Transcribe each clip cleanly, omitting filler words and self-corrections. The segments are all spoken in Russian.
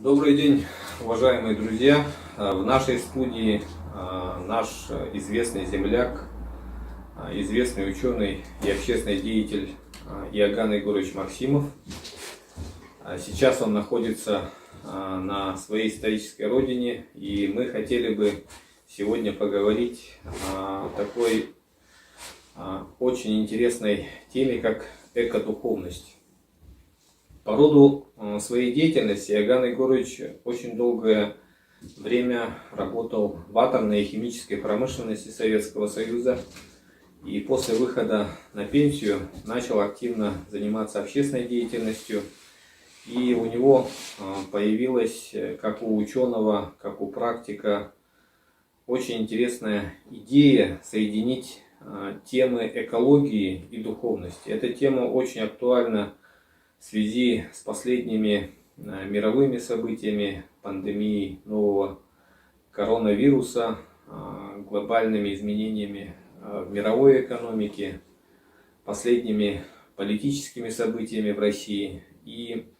Добрый день, уважаемые друзья! В нашей студии наш известный земляк, известный ученый и общественный деятель Иоганн Егорович Максимов. Сейчас он находится на своей исторической родине, и мы хотели бы сегодня поговорить о такой очень интересной теме, как экодуховность. По роду своей деятельности Иоганн Егорович очень долгое время работал в атомной и химической промышленности Советского Союза. И после выхода на пенсию начал активно заниматься общественной деятельностью. И у него появилась, как у ученого, как у практика, очень интересная идея соединить темы экологии и духовности. Эта тема очень актуальна в связи с последними мировыми событиями, пандемией нового коронавируса, глобальными изменениями в мировой экономике, последними политическими событиями в России. И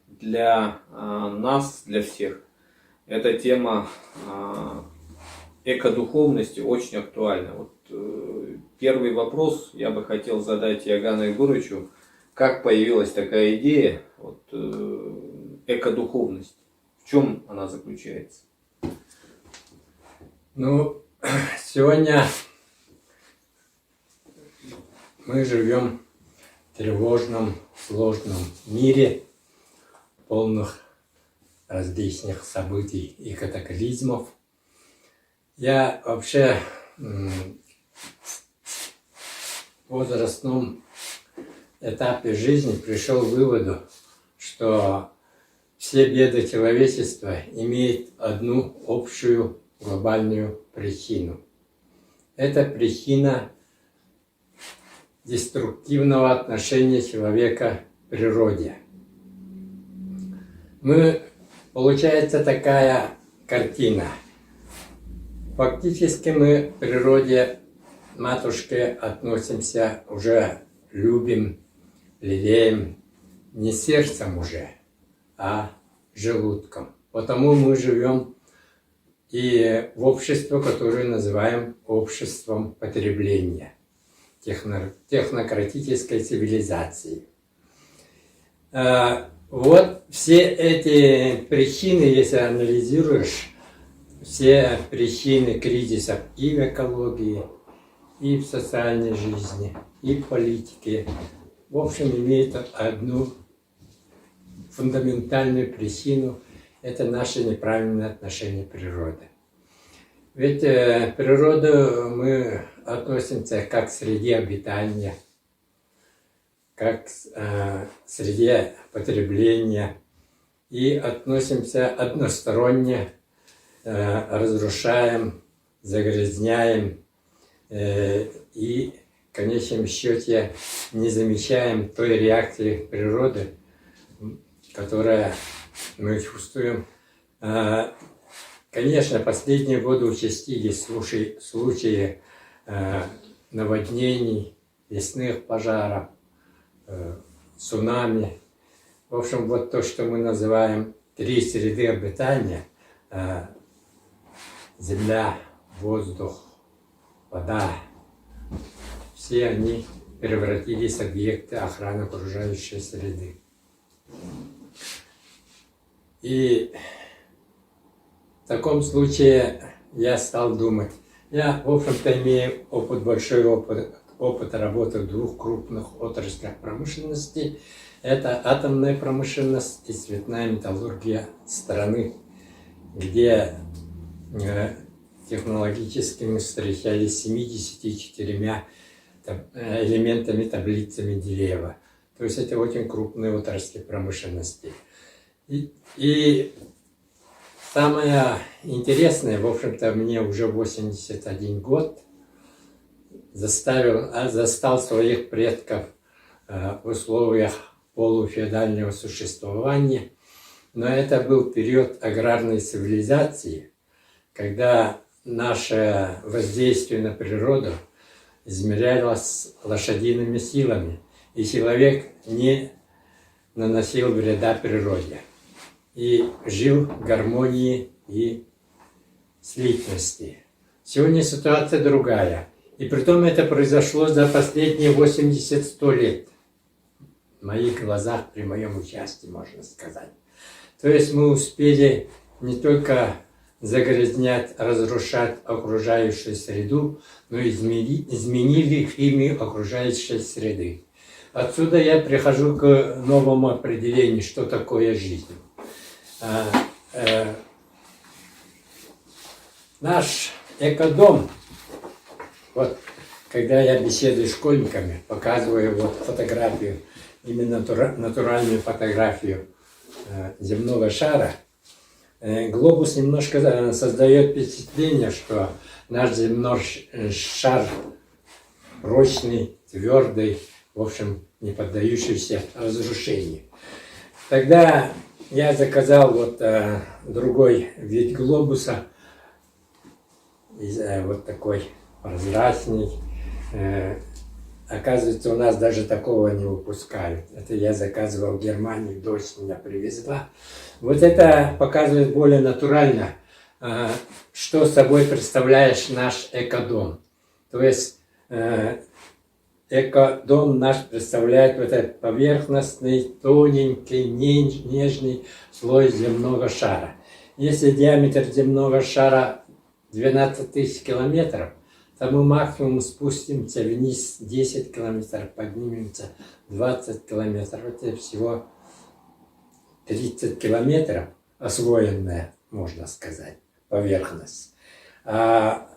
для нас, для всех, эта тема экодуховности очень актуальна. Первый вопрос я бы хотел задать Иоганну Егоровичу. Как появилась такая идея, экодуховность? В чем она заключается? Сегодня мы живем в тревожном, сложном мире, полных различных событий и катаклизмов. Я вообще в возрастном этапе жизни пришел к выводу, что все беды человечества имеют одну общую глобальную причину. Это причина деструктивного отношения человека к природе. Получается такая картина. Фактически мы к природе матушке относимся, уже любим, лелеем не сердцем уже, а желудком. Потому мы живем и в обществе, которое называем обществом потребления, технократической цивилизации. Вот все эти причины, если анализируешь, все причины кризисов и в экологии, и в социальной жизни, и в политике, в общем, имеют одну фундаментальную причину – это наше неправильное отношение к природе. Ведь к природе мы относимся как к среде обитания, как к среде потребления, и относимся односторонне, разрушаем, загрязняем и в конечном счете не замечаем той реакции природы, которую мы чувствуем. Конечно, последние годы участились случаи наводнений, лесных пожаров, цунами. В общем, вот то, что мы называем три среды обитания – земля, воздух, вода, все они превратились в объекты охраны окружающей среды. И в таком случае я стал думать. Я, в общем-то, имею большой опыт работы в двух крупных отраслях промышленности. Это атомная промышленность и цветная металлургия страны, где технологически мы встречались с 74 элементами таблицы Менделеева. То есть это очень крупные отрасли промышленности. И самое интересное, в общем-то, мне уже 81 год, застал своих предков в условиях полуфеодального существования. Но это был период аграрной цивилизации, когда наше воздействие на природу измерялось лошадиными силами, и человек не наносил вреда природе. и жил в гармонии и слитности. Сегодня ситуация другая. И притом это произошло за последние 80-100 лет. В моих глазах, при моем участии, можно сказать. То есть мы успели не только загрязнять, разрушать окружающую среду, но и изменили химию окружающей среды. Отсюда я прихожу к новому определению, что такое жизнь. Наш экодом, вот когда я беседую с школьниками, показываю вот фотографию, именно натуральную фотографию земного шара, глобус немножко создает впечатление, что наш земной шар прочный, твердый, в общем, не поддающийся разрушению. Тогда я заказал вот другой вид глобуса, вот такой прозрачный. Оказывается, у нас даже такого не выпускают. Это я заказывал в Германии, дочь меня привезла. Вот это показывает более натурально, что собой представляешь наш экодом. То есть экодом наш представляет вот этот поверхностный, тоненький, нежный слой земного шара. Если диаметр земного шара 12 тысяч километров, то мы максимум спустимся вниз 10 километров, поднимемся 20 километров. Это всего 30 километров освоенная, можно сказать, поверхность. А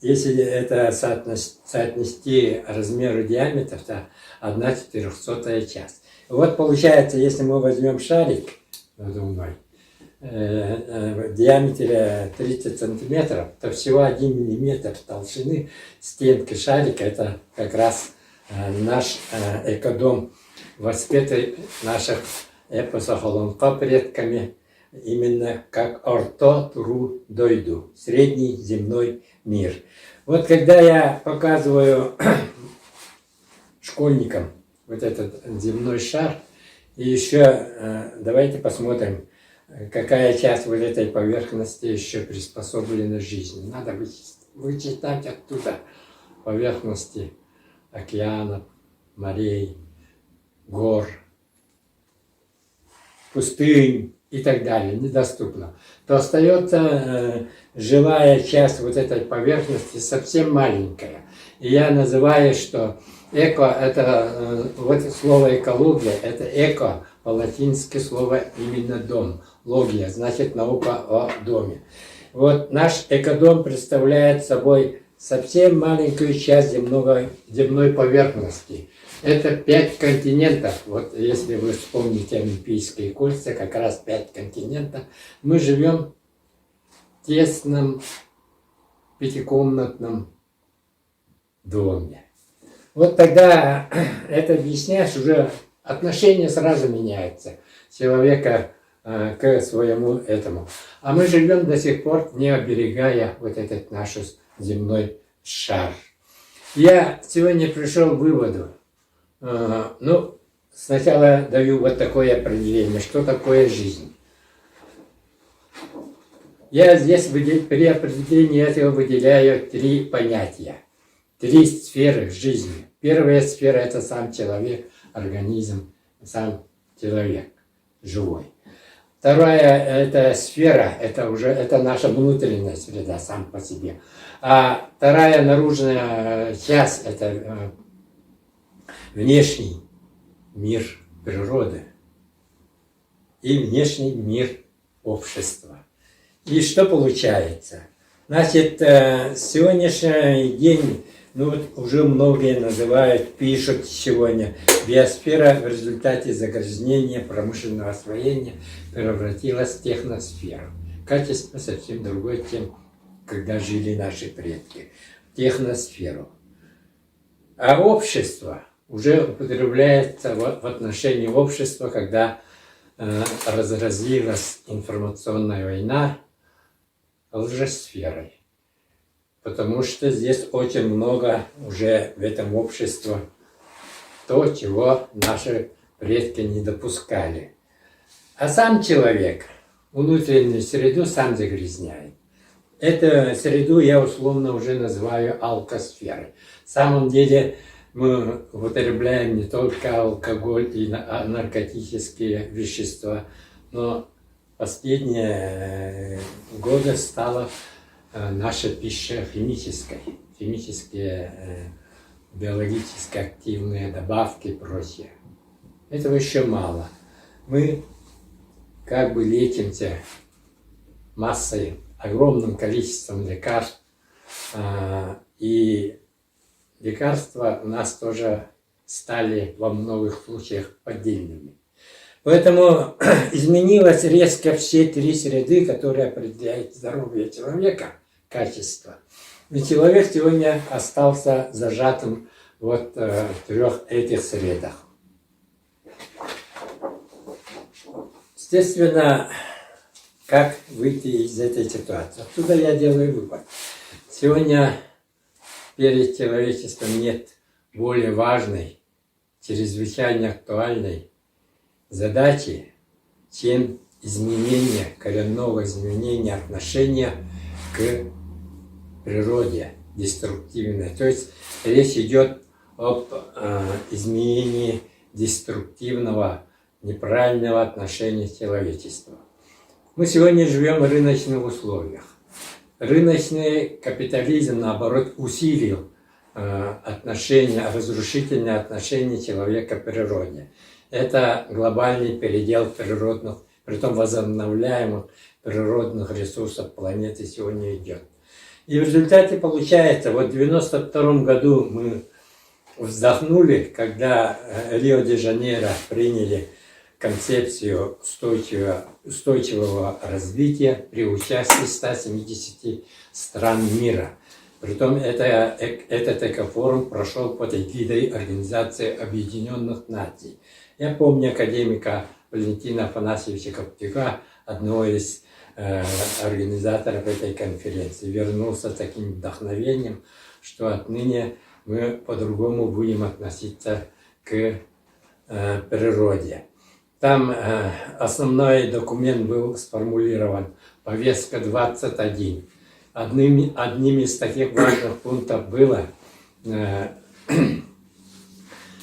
если это соотнести размеру диаметра, то 1/400 часть. Вот получается, если мы возьмем шарик надувной, в диаметре 30 сантиметров, то всего 1 миллиметр толщины стенки шарика, это как раз наш экодом, воспетый наших эпосов Олонфа предками, именно как Орто Тру Дойду, средний земной мир. Вот когда я показываю школьникам вот этот земной шар, и еще давайте посмотрим, какая часть вот этой поверхности еще приспособлена к жизни. Надо вычитать оттуда поверхности океанов, морей, гор, пустынь и так далее, недоступно. То остается живая часть вот этой поверхности, совсем маленькая. И я называю, что эко, это вот слово экология, это эко, по-латински слово именно дом. Логия, значит наука о доме. Вот наш экодом представляет собой совсем маленькую часть земной поверхности. Это 5 континентов. Вот если вы вспомните Олимпийские кольца, как раз 5 континентов. Мы живем в тесном пятикомнатном доме. Вот тогда это объясняешь, уже отношение сразу меняется человека к своему этому. А мы живем до сих пор, не оберегая вот этот наш земной шар. Я сегодня пришел к выводу. Ну, сначала даю вот такое определение, что такое жизнь. Я здесь при определении этого выделяю 3 понятия, 3 сферы жизни. Первая сфера – это сам человек, организм, сам человек живой. Вторая это сфера, это наша внутренняя среда сам по себе. А вторая наружная часть это внешний мир природы и внешний мир общества. И что получается? Значит, сегодняшний день, ну вот уже многие называют, пишут сегодня, биосфера в результате загрязнения промышленного освоения превратилась в техносферу. Качество совсем другое, чем когда жили наши предки. Техносферу. А общество уже употребляется в отношении общества, когда разразилась информационная война лжесферой. Потому что здесь очень много уже в этом обществе то, чего наши предки не допускали. А сам человек внутреннюю среду сам загрязняет. Эту среду я условно уже называю алкосферой. На самом деле мы употребляем не только алкоголь и наркотические вещества, но последние годы стала наша пища химической. Химические, биологически активные добавки и прочее. Этого еще мало. Мы как бы лечимся массой, огромным количеством лекарств. И лекарства у нас тоже стали во многих случаях поддельными. Поэтому изменилось резко все три среды, которые определяют здоровье человека, качество. И человек сегодня остался зажатым вот в трех этих средах. Естественно, как выйти из этой ситуации? Отсюда я делаю вывод. Сегодня перед человечеством нет более важной, чрезвычайно актуальной задачи, чем изменение, коренного изменения отношения к природе деструктивной. То есть речь идет об изменении деструктивного, неправильного отношения человечества. Мы сегодня живем в рыночных условиях. Рыночный капитализм, наоборот, усилил отношения, разрушительные отношения человека к природе. Это глобальный передел природных, притом возобновляемых природных ресурсов планеты сегодня идет. И в результате получается, вот в 1992 году мы вздохнули, когда Рио-де-Жанейро приняли концепцию устойчивого развития при участии 170 стран мира. Притом этот экофорум прошел под эгидой Организации Объединенных Наций. Я помню академика Валентина Афанасьевича Коптюка, одного из организаторов этой конференции. Вернулся с таким вдохновением, что отныне мы по-другому будем относиться к природе. Там основной документ был сформулирован, повестка 21. Одним из таких важных пунктов было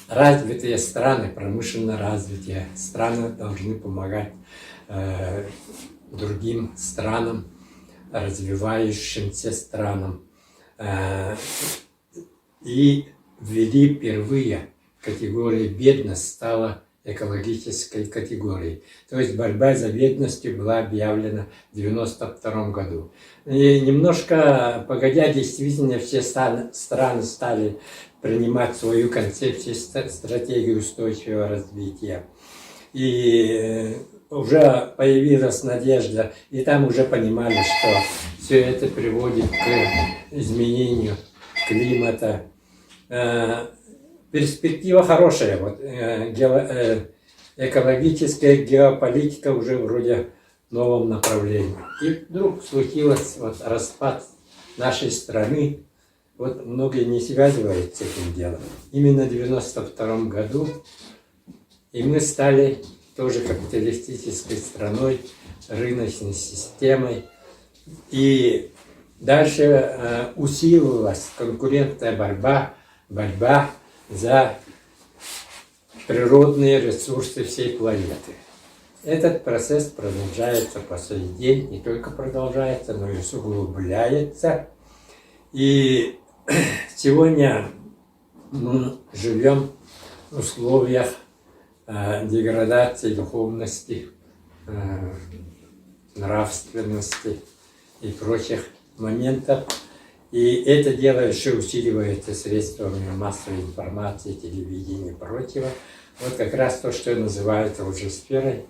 развитые страны, промышленно развитые страны должны помогать другим странам, развивающимся странам. И ввели впервые категория бедность стала экологической категорией. То есть борьба за бедностью была объявлена в 1992 году. И немножко погодя, действительно все страны стали принимать свою концепцию, стратегию устойчивого развития. И уже появилась надежда, и там уже понимали, что все это приводит к изменению климата. Перспектива хорошая, вот, экологическая геополитика уже вроде в новом направлении. И вдруг случилось вот распад нашей страны, вот многие не связывают с этим делом. Именно в 1992 году и мы стали тоже капиталистической страной, рыночной системой. И дальше усиливалась конкурентная борьба за природные ресурсы всей планеты. Этот процесс продолжается по сей день, не только продолжается, но и усугубляется. И сегодня мы живем в условиях деградации духовности, нравственности и прочих моментов. И это дело еще усиливается средствами массовой информации, телевидения и прочего. Вот как раз то, что называется лжесферой.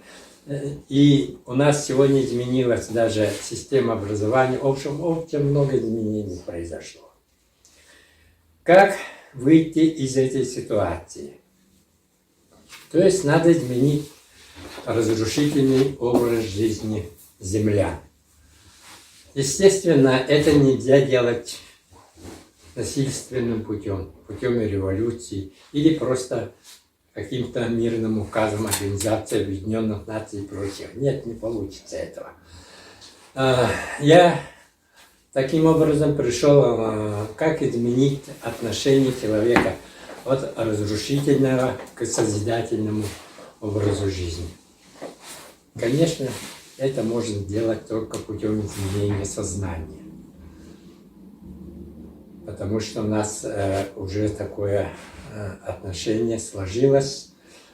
И у нас сегодня изменилась даже система образования. В общем, много изменений произошло. Как выйти из этой ситуации? То есть надо изменить разрушительный образ жизни землян. Естественно, это нельзя делать насильственным путем, путем революции или просто каким-то мирным указом Организации Объединенных Наций и прочих. Нет, не получится этого. Я таким образом пришел, как изменить отношение человека от разрушительного к созидательному образу жизни. Конечно, это можно сделать только путем изменения сознания. Потому что у нас уже такое отношение сложилось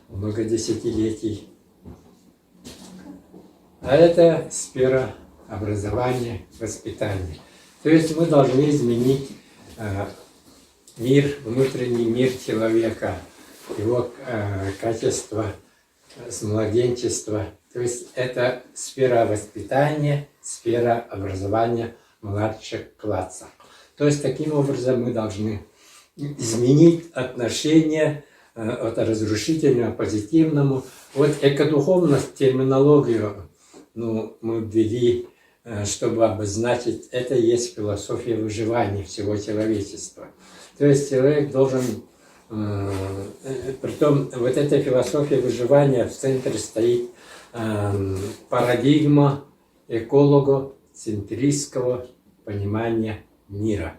много десятилетий. А это сфера образования, воспитания. То есть мы должны изменить мир, внутренний мир человека, его качество с младенчества. То есть это сфера воспитания, сфера образования младших классов. То есть таким образом мы должны изменить отношение от разрушительного к позитивному. Вот экодуховность, терминологию мы ввели, чтобы обозначить, это и есть философия выживания всего человечества. То есть человек должен, притом вот эта философия выживания, в центре стоит парадигма эколого-центристского понимания мира.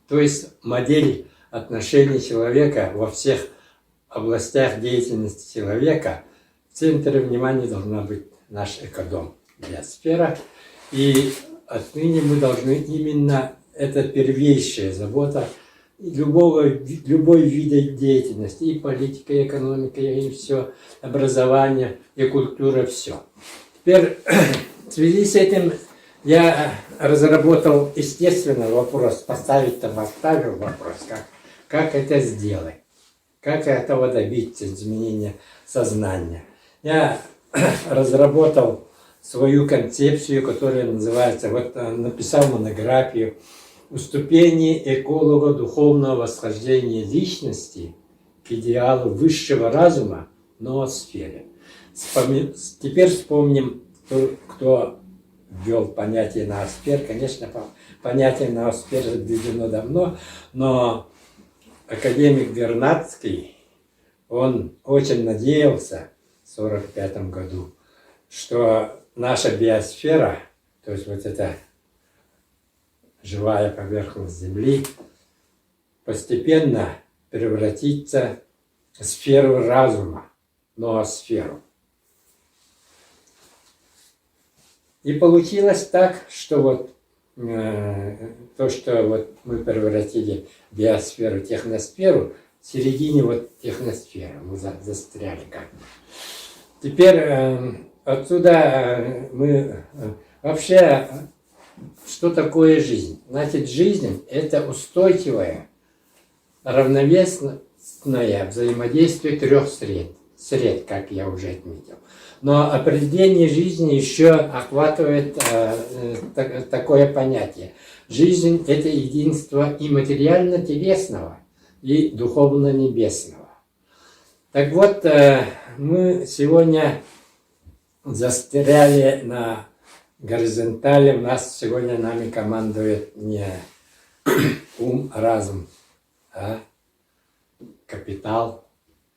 То есть модель отношений человека во всех областях деятельности человека, в центре внимания должна быть наш экодом, биосфера. И отныне мы должны именно, это первейшая забота любой вида деятельности, и политика, и экономика, и все, образование, и культура, все. Теперь в связи с этим я разработал, естественно, вопрос, поставил вопрос, как это сделать, как этого добиться, изменения сознания. Я разработал свою концепцию, которая называется, вот написал монографию «У ступени эколого-духовного восхождения личности к идеалу высшего разума в ноосфере». Теперь вспомним, кто ввел понятие ноосфер. Конечно, понятие ноосфер введено давно, но академик Вернадский, он очень надеялся в 1945 году, что наша биосфера, то есть вот эта живая поверхность Земли, постепенно превратится в сферу разума, ноосферу. И получилось так, что вот то, что вот мы превратили биосферу в техносферу, в середине вот техносферы мы застряли как-то. Теперь отсюда мы вообще, что такое жизнь? Значит, жизнь – это устойчивое, равновесное взаимодействие трех сред, как я уже отметил. Но определение жизни еще охватывает такое понятие. Жизнь – это единство и материально-телесного, и духовно-небесного. Так вот, мы сегодня застряли на горизонтали. У нас сегодня нами командует не ум, разум, а капитал,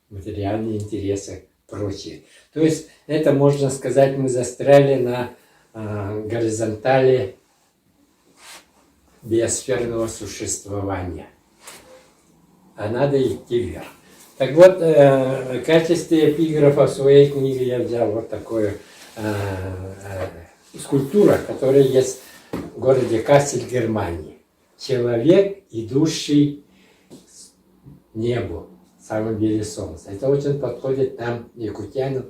материальные интересы, прочее. То есть, это, можно сказать, мы застряли на горизонтали биосферного существования. А надо идти вверх. Так вот, в качестве эпиграфа в своей книге я взял вот такую скульптуру, которая есть в городе Кассель, Германии. Человек, идущий к небу, в самом деле солнце. Это очень подходит нам, якутянам,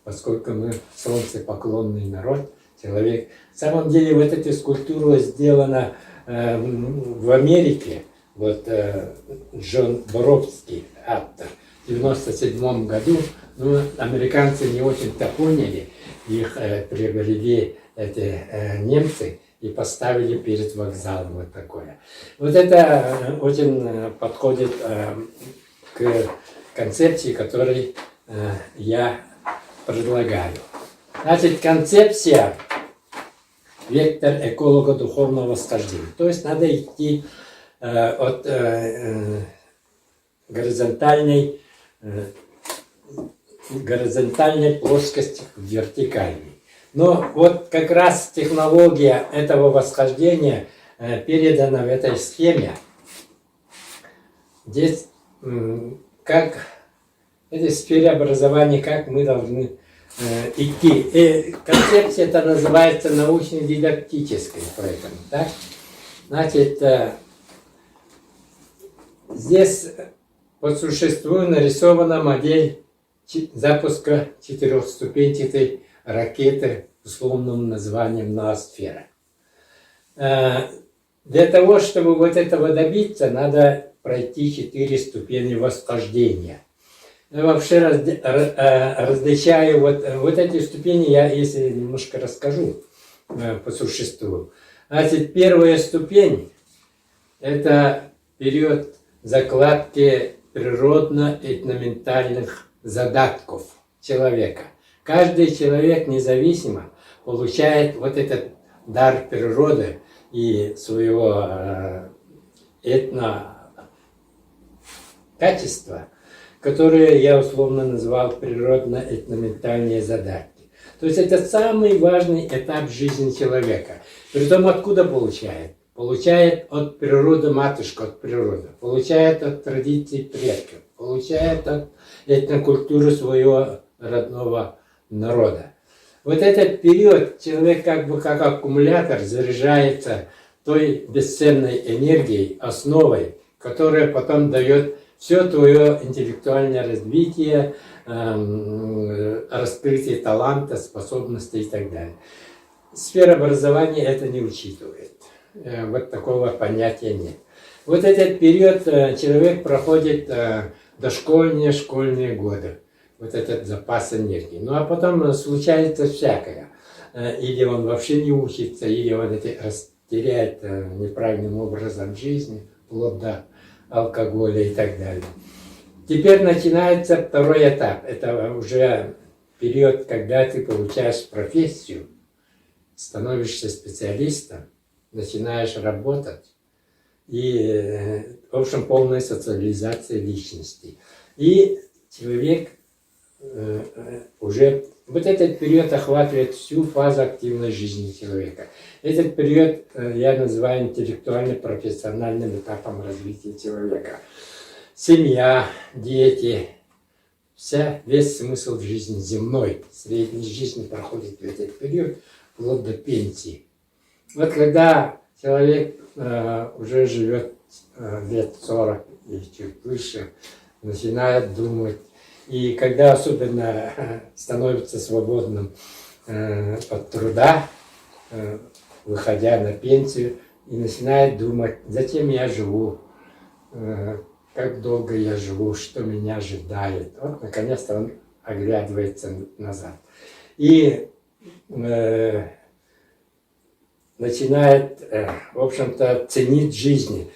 поскольку мы солнцепоклонный народ, человек. На самом деле вот эта скульптура сделана в Америке. Вот Джон Боровский, автор, в 1997 году, американцы не очень-то поняли, их приобрели эти немцы и поставили перед вокзалом вот такое. Вот это очень подходит к концепции, которую я предлагаю. Значит, концепция – вектор эколого-духовного восхождения. То есть надо идти от горизонтальной горизонтальной плоскости в вертикальной. Но вот как раз технология этого восхождения передана в этой схеме. Здесь как в этой сфере образования, как мы должны идти. Концепция это называется научно-дидактической, поэтому, так? Значит, здесь по существу нарисована модель запуска четырехступенчатой ракеты условным названием «Ноосфера». Для того, чтобы вот этого добиться, надо пройти 4 ступени восхождения. Я вообще различаю вот эти ступени, я если немножко расскажу по существу. Значит, первая ступень – это период закладки природно-этноментальных задатков человека. Каждый человек независимо получает вот этот дар природы и своего этно-качества, которые я условно назвал природно-этноментальные задатки. То есть это самый важный этап жизни человека. Притом откуда получает? Получает от природы матушка, от природы. Получает от традиций предков. Получает от этнокультуры своего родного народа. Вот этот период человек как бы как аккумулятор заряжается той бесценной энергией, основой, которая потом дает все твое интеллектуальное развитие, раскрытие таланта, способностей и так далее. Сфера образования это не учитывает. Вот такого понятия нет. Вот этот период человек проходит дошкольные, школьные годы. Вот этот запас энергии. Ну а потом случается всякое. Или он вообще не учится, или он растеряет неправильным образом жизни, вплоть до алкоголя и так далее. Теперь начинается второй этап. Это уже период, когда ты получаешь профессию, становишься специалистом, начинаешь работать. И, в общем, полная социализация личности. И человек уже... Вот этот период охватывает всю фазу активной жизни человека. Этот период я называю интеллектуально-профессиональным этапом развития человека. Семья, дети, весь смысл в жизни земной, средней жизни проходит в этот период, вплоть до пенсии. Вот когда человек уже живет лет 40 и чуть выше, начинает думать, и когда особенно становится свободным от труда, выходя на пенсию, и начинает думать, зачем я живу, как долго я живу, что меня ожидает. Вот, наконец-то он оглядывается назад. И начинает, в общем-то, ценить жизнь.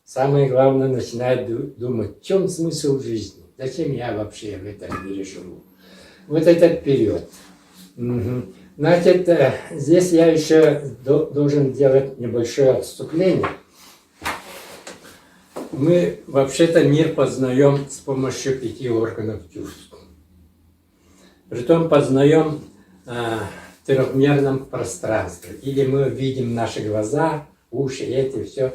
Самое главное, начинает думать, в чем смысл жизни, зачем я вообще в этом мире живу. Вот этот период. Значит, здесь я еще должен делать небольшое отступление. Мы вообще-то мир познаем с помощью 5 органов чувств. Притом познаем в трехмерном пространстве. Или мы видим наши глаза, уши, эти все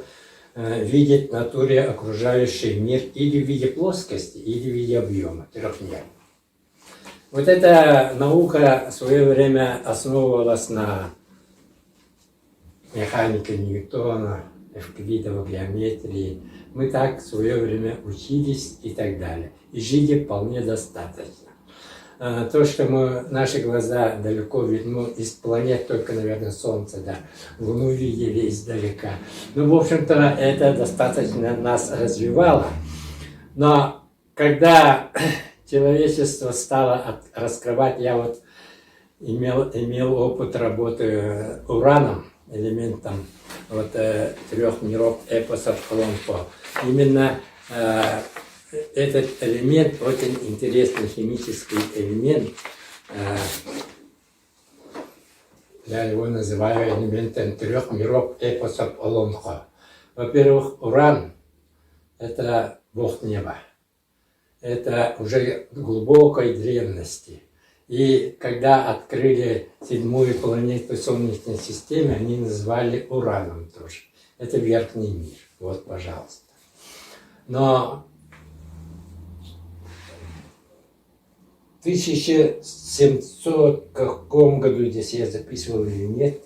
видят в натуре окружающий мир или в виде плоскости, или в виде объема, трехмерно. Вот эта наука в свое время основывалась на механике Ньютона, эвклидовой геометрии. Мы так в свое время учились и так далее. И жили вполне достаточно. То, что наши глаза далеко видны из планет, только, наверное, Солнце, да, Луну видели издалека. Ну, в общем-то, это достаточно нас развивало. Но когда человечество стало раскрывать, я вот имел опыт работы ураном, элементом вот, 3 миров эпосов Коломбо. Именно этот элемент, очень интересный химический элемент, я его называю элементом 3 миров эпосов Коломбо. Во-первых, уран – это бог неба. это уже глубокой древности. И когда открыли 7-ю планету Солнечной системы, они назвали Ураном тоже. Это верхний мир. Вот, пожалуйста. Но в 1700 каком году, здесь я записывал или нет,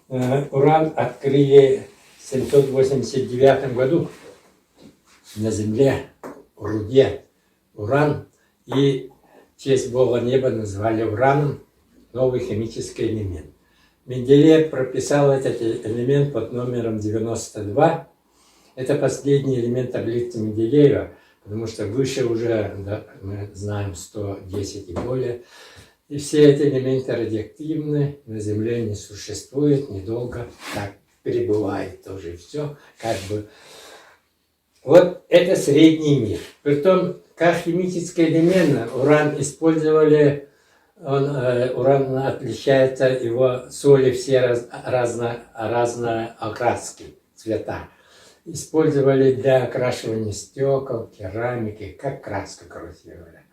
Уран открыли в 789 году на Земле, в руде уран, и в честь Бога неба назвали ураном, новый химический элемент. Менделеев прописал этот элемент под номером 92. Это последний элемент таблицы Менделеева, потому что выше уже, да, мы знаем, 110 и более. И все эти элементы радиоактивны, на Земле не существует, недолго так перебывает тоже, и все как бы. Вот это средний мир. Притом, как химический элемент, уран использовали, уран отличается, его соли все разные окраски, цвета. Использовали для окрашивания стекол, керамики, как краска, короче говоря.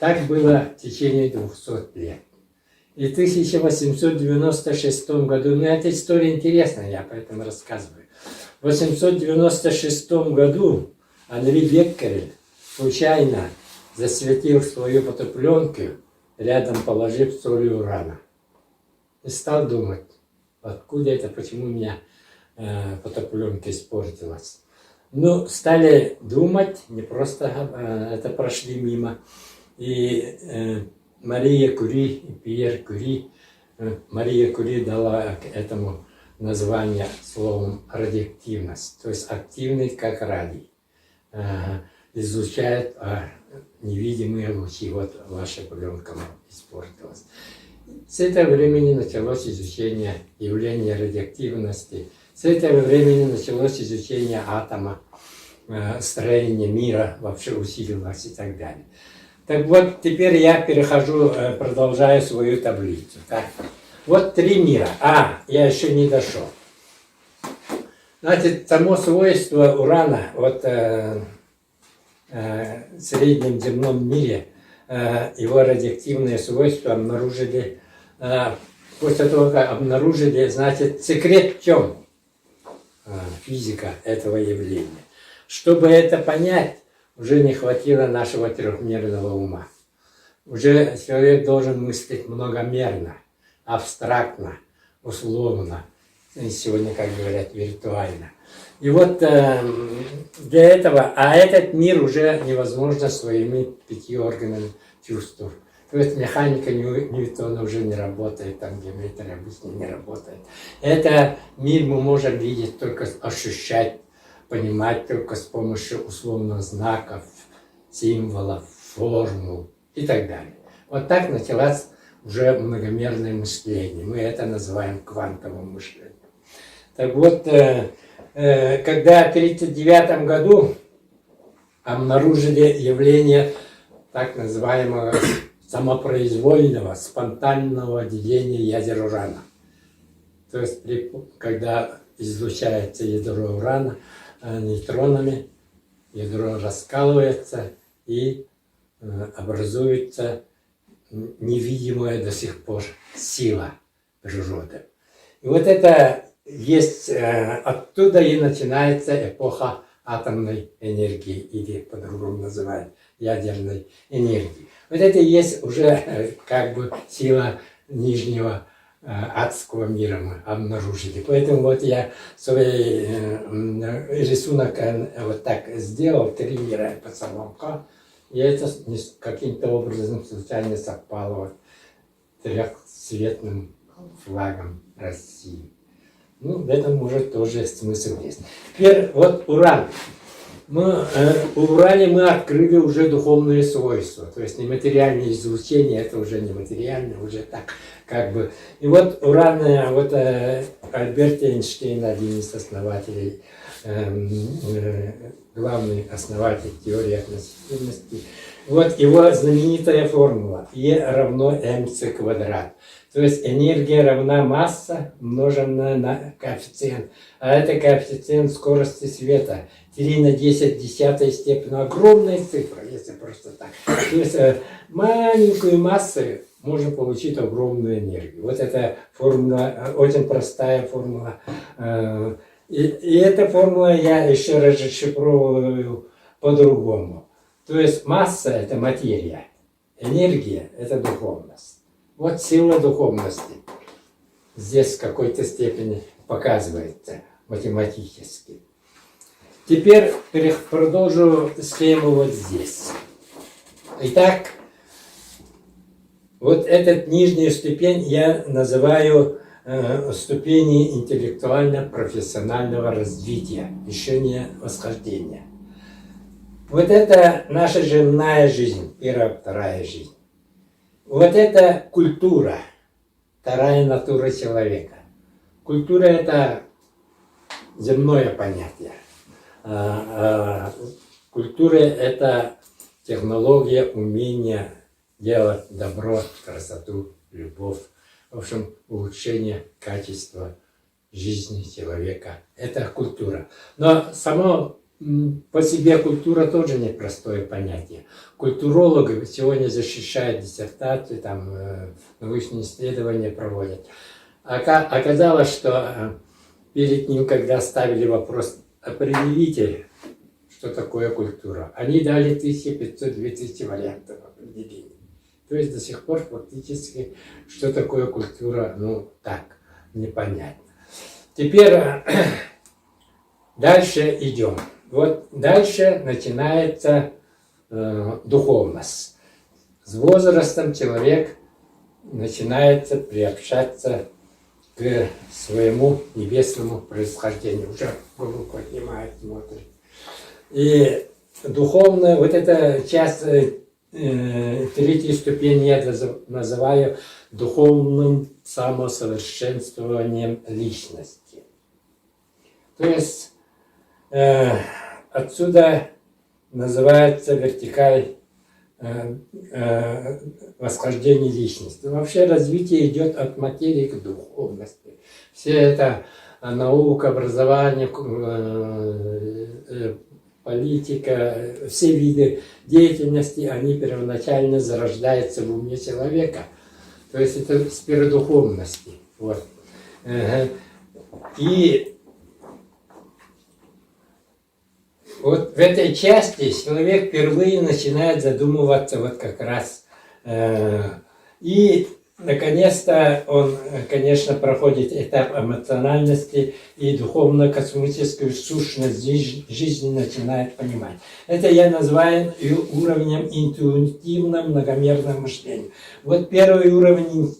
Так было в течение 200 лет. И в 1896 году, ну эта история интересная, я поэтому рассказываю. В 1896 году Анри Беккерель случайно засветил свою фотопленку, рядом положив соль урана. И стал думать, откуда это, почему у меня фотопленка испортилась. Ну, стали думать, не просто это прошли мимо. И Мария Кюри и Пьер Кюри, Мария Кюри дала этому название словом радиоактивность, то есть активный как радий, излучает невидимые лучи. Вот ваша пленка испортилась. С этого времени началось изучение явления радиоактивности. С этого времени началось изучение атома, строение мира вообще усиливалось и так далее. Так вот, теперь я перехожу, продолжаю свою таблицу. Так. Вот 3 мира. Я еще не дошел. Значит, само свойство урана вот, в среднем земном мире, его радиоактивные свойства обнаружили, после того, как обнаружили, значит, секрет в чем? Физика этого явления. Чтобы это понять, уже не хватило нашего трехмерного ума. Уже человек должен мыслить многомерно, абстрактно, условно, сегодня, как говорят, виртуально. И вот для этого, этот мир уже невозможно своими 5 органами чувств. То есть механика Ньютона уже не работает, там геометрия обычно не работает. Это мир мы можем видеть, только ощущать, понимать только с помощью условных знаков, символов, формул и так далее. Вот так началось уже многомерное мышление. Мы это называем квантовым мышлением. Так вот, когда в 1939 году обнаружили явление так называемого самопроизвольного, спонтанного деления ядер урана. То есть, когда излучается ядро урана нейтронами, ядро раскалывается и образуется невидимая до сих пор сила природы. И вот это есть, оттуда и начинается эпоха атомной энергии, или по-другому называют ядерной энергии. Вот это и есть уже как бы сила нижнего адского мира мы обнаружили. Поэтому вот я свой рисунок вот так сделал, 3 мира по Соломка, и это каким-то образом случайно совпало вот трехцветным флагом России. Ну, в этом может тоже смысл есть. Теперь вот уран. В уране мы открыли уже духовные свойства, то есть нематериальное излучение, это уже нематериальное, уже так как бы. И вот уран, вот Альберт Эйнштейн, один из основателей главный основатель теории относительности. Вот его знаменитая формула E равно mc квадрат. То есть энергия равна масса, умноженная на коэффициент. А это коэффициент скорости света. 3 на 10 десятой степени. Огромная цифра, если просто так. То есть маленькую массу можно получить огромную энергию. Вот эта формула, очень простая формула. И эта формула я еще раз расшифровываю по-другому. То есть масса – это материя, энергия – это духовность. Вот сила духовности здесь в какой-то степени показывается математически. Теперь продолжу схему вот здесь. Итак, вот эту нижнюю ступень я называю ступени интеллектуально-профессионального развития, еще не восхождения. Вот это наша земная жизнь, первая, вторая жизнь. Вот это культура, вторая натура человека. Культура – это земное понятие. Культура – это технология, умение делать добро, красоту, любовь. В общем, улучшение качества жизни человека. Это культура. Но само по себе культура тоже непростое понятие. Культурологи сегодня защищают диссертации, там, научные исследования проводят. Оказалось, что перед ним, когда ставили вопрос, определите, что такое культура, они дали 1500-2000 вариантов определения. То есть до сих пор фактически, что такое культура, ну так, непонятно. Теперь дальше идем. Вот дальше начинается духовность. С возрастом человек начинает приобщаться к своему небесному происхождению. Уже голову поднимает, смотрит. И духовная, вот эта часть, третью ступень я называю духовным самосовершенствованием личности. То есть отсюда называется вертикаль восхождения личности. Вообще развитие идет от материи к духовности. Все это наука, образование, политика, все виды деятельности, они первоначально зарождаются в уме человека. То есть это сфера духовности. Вот. И вот в этой части человек впервые начинает задумываться вот как раз. И наконец-то он, конечно, проходит этап эмоциональности и духовно-космическую сущность жизни начинает понимать. Это я называю уровнем интуитивно-многомерного мышления. Вот первый уровень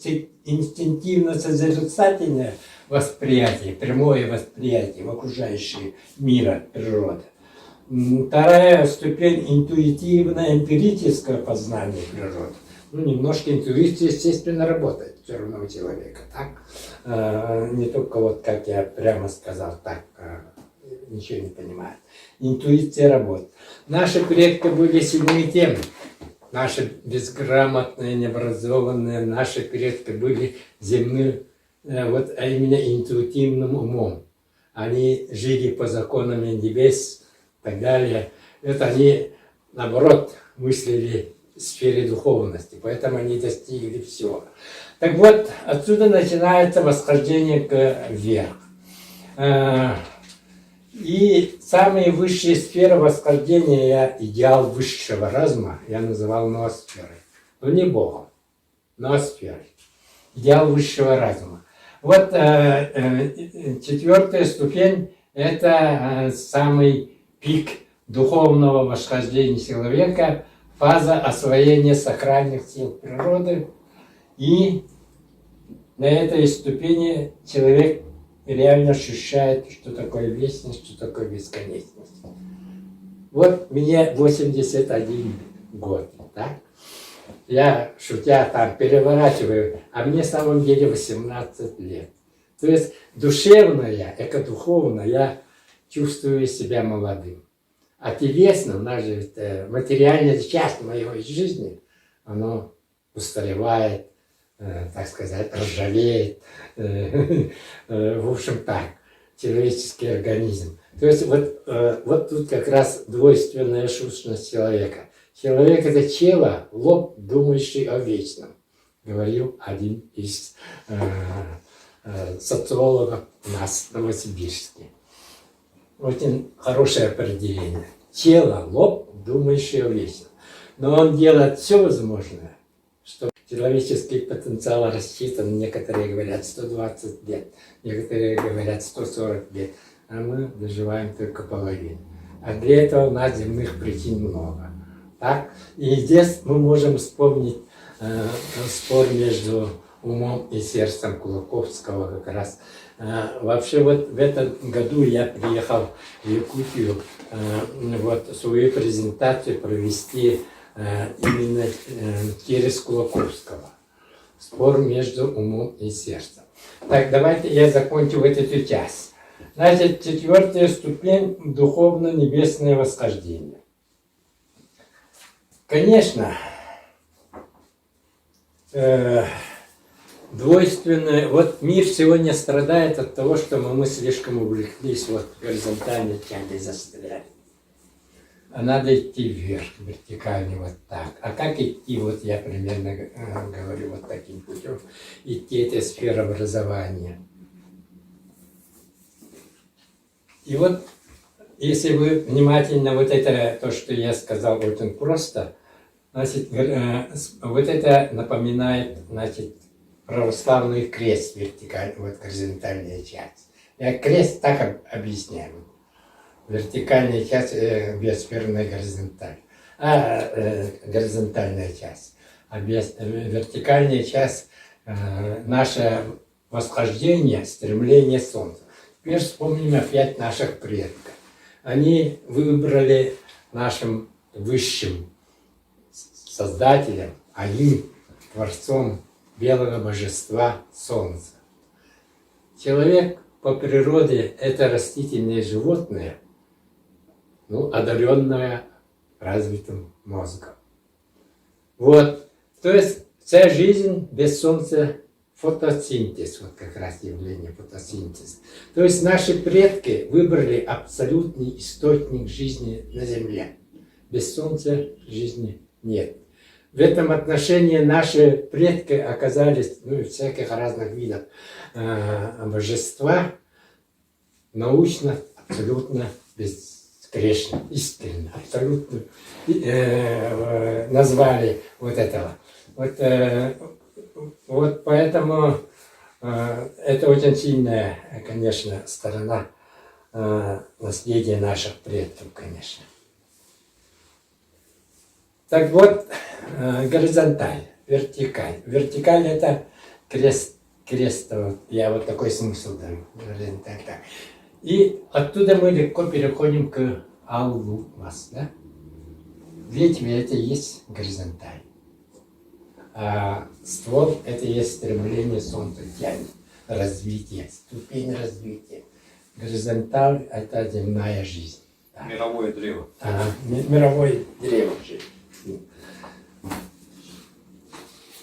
инстинктивно-созерцательное восприятие, прямое восприятие в окружающей мира, природы. Вторая ступень интуитивно-эмпирическое познание природы. Ну, немножко интуиция, естественно, работает все равно у человека, так? Не только вот, как я прямо сказал, так, ничего не понимает. Интуиция работает. Наши предки были сильны тем, наши безграмотные, необразованные, наши предки были земны, вот, а именно интуитивным умом. Они жили по законам небес и так далее. Это они, наоборот, мыслили в сфере духовности, поэтому они достигли всего. Так вот, отсюда начинается восхождение вверх. И самые высшие сферы восхождения, идеал высшего разума, я называл ноосферой. Но не Богом, ноосферой. Идеал высшего разума. Вот четвертая ступень – это самый пик духовного восхождения человека, фаза освоения сакральных сил природы. И на этой ступени человек реально ощущает, что такое вечность, что такое бесконечность. Вот мне 81 год, так? Я, шутя, там переворачиваю, а мне в самом деле 18 лет. То есть душевная, экодуховная чувствую себя молодым. А телесно, у нас же материальная часть моей жизни, оно устаревает, так сказать, ржавеет. В общем так, человеческий организм. То есть вот тут как раз двойственная сущность человека. Человек — это тело, лоб, думающий о вечном, говорил один из социологов у нас в Новосибирске. Очень хорошее определение. Тело, лоб, думающий о вечном. Но он делает все возможное, что человеческий потенциал рассчитан, некоторые говорят 120 лет, некоторые говорят 140 лет, а мы доживаем только половину. А для этого у нас земных причин много. Так? И здесь мы можем вспомнить спор между умом и сердцем Кулаковского как раз. Вообще вот в этом году я приехал в Якутию вот свою презентацию провести именно через Кулаковского. Спор между умом и сердцем. Так, давайте я закончу вот эту часть. Значит, 4-я ступень — духовно-небесное восхождение. Конечно, двойственное. Вот мир сегодня страдает от того, что мы слишком увлеклись вот горизонтальной тягой, застряли. А надо идти вверх, вертикально, вот так. А как идти, вот я примерно говорю вот таким путем. Идти — это сфера образования. И вот, если вы внимательно, вот это, то, что я сказал, очень просто, значит, вот это напоминает, значит, православный крест вертикальный, вот горизонтальная часть. Я крест так объясняю. Вертикальная часть биосферная горизонталь. Горизонтальная часть. А вертикальная часть наше восхождение, стремление Солнца. Теперь вспомним опять наших предков. Они выбрали нашим высшим создателем, а им творцом белого божества Солнца. Человек по природе — это растительное животное, одаренное развитым мозгом. Вот. То есть вся жизнь без Солнца — фотосинтез, вот как раз явление фотосинтеза. То есть наши предки выбрали абсолютный источник жизни на Земле. Без Солнца жизни нет. В этом отношении наши предки оказались, всяких разных видов божества, научно, абсолютно бескрешно, истинно, абсолютно назвали вот этого. Вот поэтому это очень сильная, конечно, сторона наследия наших предков, конечно. Так вот, горизонталь, вертикаль. Вертикаль — это крест, я вот такой смысл даю. И оттуда мы легко переходим к аулу вас, да? Видите, это и есть горизонталь. А ствол — это и есть стремление Солнца, тянет, развитие, ступень развития. Горизонталь — это земная жизнь. Да. Мировое древо. Мировое древо жизни.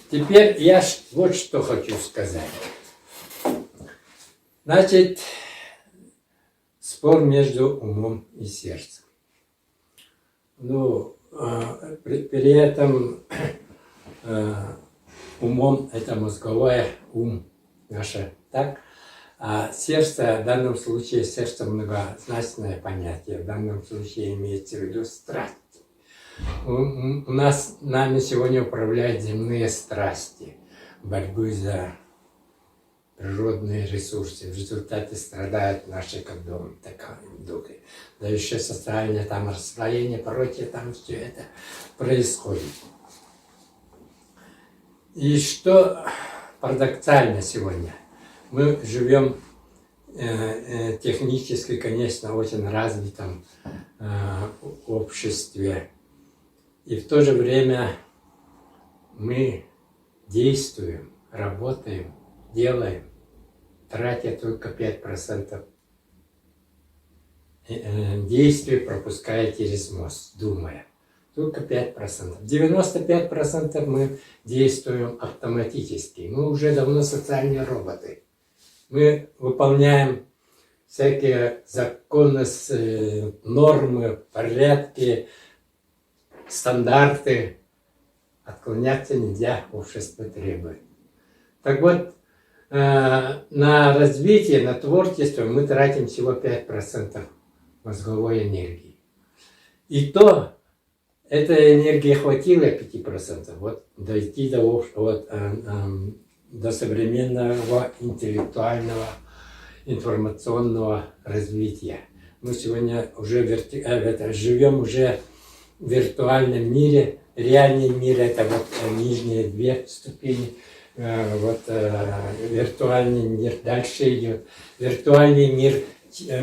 Теперь я вот что хочу сказать. Значит, спор между умом и сердцем. При этом умом — это мозговое, ум наше, так? А сердце, в данном случае, сердце многозначное понятие, в данном случае имеется в виду страсть. Нами сегодня управляют земные страсти, борьбы за природные ресурсы. В результате страдают наши как духи. Да еще социальное там расслоение, прочее, там все это происходит. И что парадоксально сегодня? Мы живем технически, конечно, очень развитом обществе. И в то же время мы действуем, работаем, делаем, тратя только 5% действий, пропуская через мозг, думая. Только 5%. 95% мы действуем автоматически. Мы уже давно социальные роботы. Мы выполняем всякие законы, нормы, порядки, стандарты. Отклоняться нельзя, общество требует. Так вот, на развитие, на творчество мы тратим всего 5% мозговой энергии. И то, этой энергии хватило 5%, вот, дойти до современного интеллектуального информационного развития. Мы сегодня уже живем уже в виртуальном мире. Реальный мир — это вот нижние 2 ступени. Виртуальный мир дальше идет. Виртуальный мир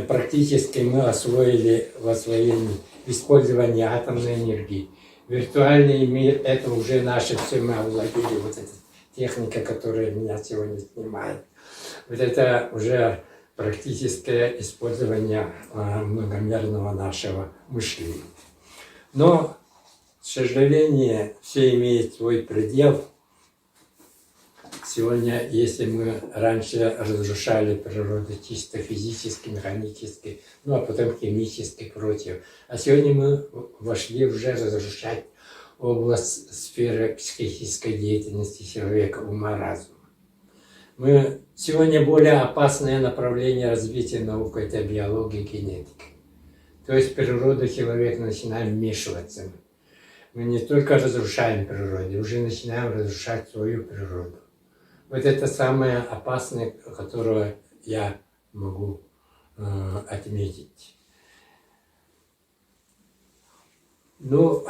практически мы освоили в освоении использования атомной энергии. Виртуальный мир — это уже наше все, мы овладели, вот эта техника, которая меня сегодня снимает. Вот это уже практическое использование многомерного нашего мышления. Но, к сожалению, все имеет свой предел. Сегодня, если мы раньше разрушали природу чисто физически, механически, ну а потом химически против, а сегодня мы вошли уже разрушать область сферы психической деятельности человека, ума, разума. Мы сегодня более опасное направление развития науки — это биология и генетика. То есть в природу человека начинаем вмешиваться. Мы не только разрушаем природу, уже начинаем разрушать свою природу. Вот это самое опасное, которое я могу отметить. Ну,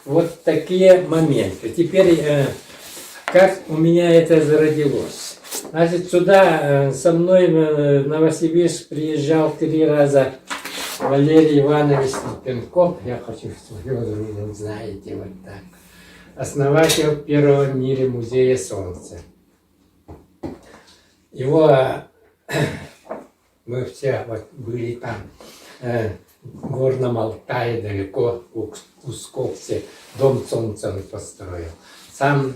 вот такие моменты. Теперь, как у меня это зародилось? Значит, сюда со мной в Новосибирск приезжал 3 раза Валерий Иванович Пенков. Я хочу, что вы знаете, вот так. Основатель первого в мире музея Солнца. Его мы все вот были там в Горном Алтае, далеко у Скопце, дом Солнца он построил. Сам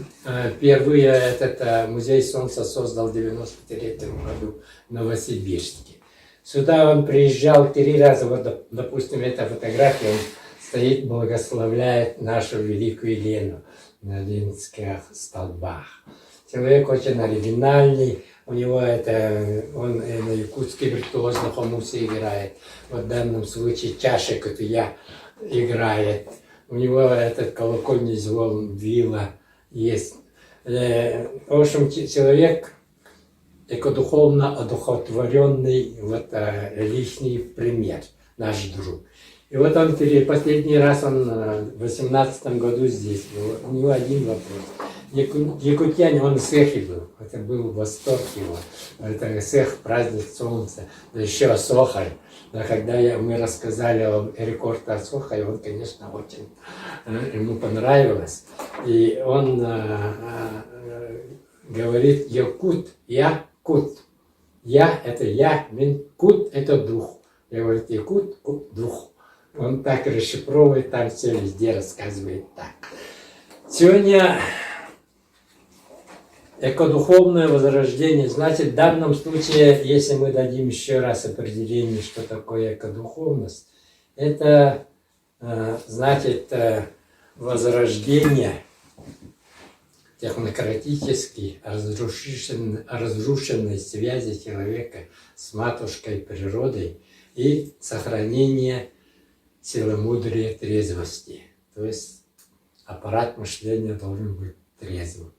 впервые этот музей Солнца создал в 93-м году в Новосибирске. Сюда он приезжал 3 раза, вот, допустим, эта фотография, он стоит, благословляет нашу великую Елену на ленинских столбах. Человек очень оригинальный, у него он на якутский виртуозно хомусе играет, вот в данном случае чашек эту я играет. У него этот колокольный звон вилла есть. В общем, человек экодуховно одухотворенный, вот личный пример, наш друг. И вот он последний раз, он в 18 году здесь был, у него один вопрос. Якутяне, он в Сехе был, это был восторг его, это Сех, праздник Солнца, да еще Сохарь. Да, когда мы рассказали о рекорде о Сохаре, он, конечно, очень ему понравилось. И он говорит: якут, я кут. Я — это я, кут — это дух. Я говорю: якут, кут, дух. Он так расшифровывает, там все везде рассказывает так. Сегодня экодуховное возрождение, значит, в данном случае, если мы дадим еще раз определение, что такое экодуховность, это значит возрождение технократической, разрушенной связи человека с матушкой природой и сохранение целомудрия, трезвости. То есть аппарат мышления должен быть трезвым.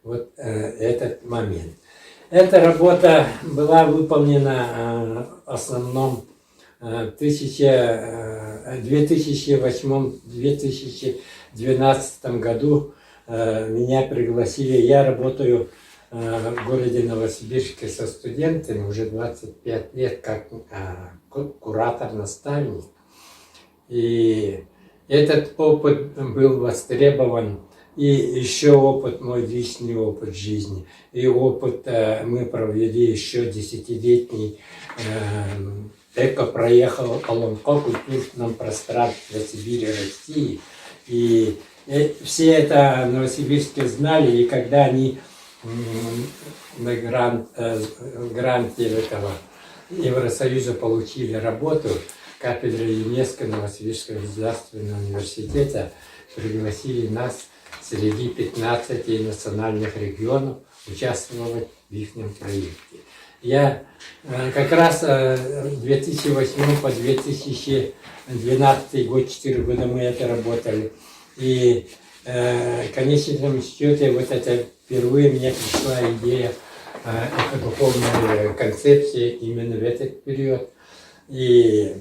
Вот этот момент. Эта работа была выполнена в основном в 2008-2012 году. Меня пригласили, я работаю в городе Новосибирске со студентами уже 25 лет как куратор-наставник. И этот опыт был востребован, и еще опыт, мой личный опыт жизни, и опыт мы провели еще 10-летний Эко проехал по культурном пространстве Сибири, России. И все это новосибирске знали, и когда они на гранте этого Евросоюза получили работу, кафедра ЮНЕСКО Новосибирского государственного университета пригласили нас среди 15 национальных регионов участвовать в их проекте. Я как раз 2008 по 2012 год, 4 года мы это работали. И в конечном счете вот это впервые мне пришла идея экодуховной концепции именно в этот период. И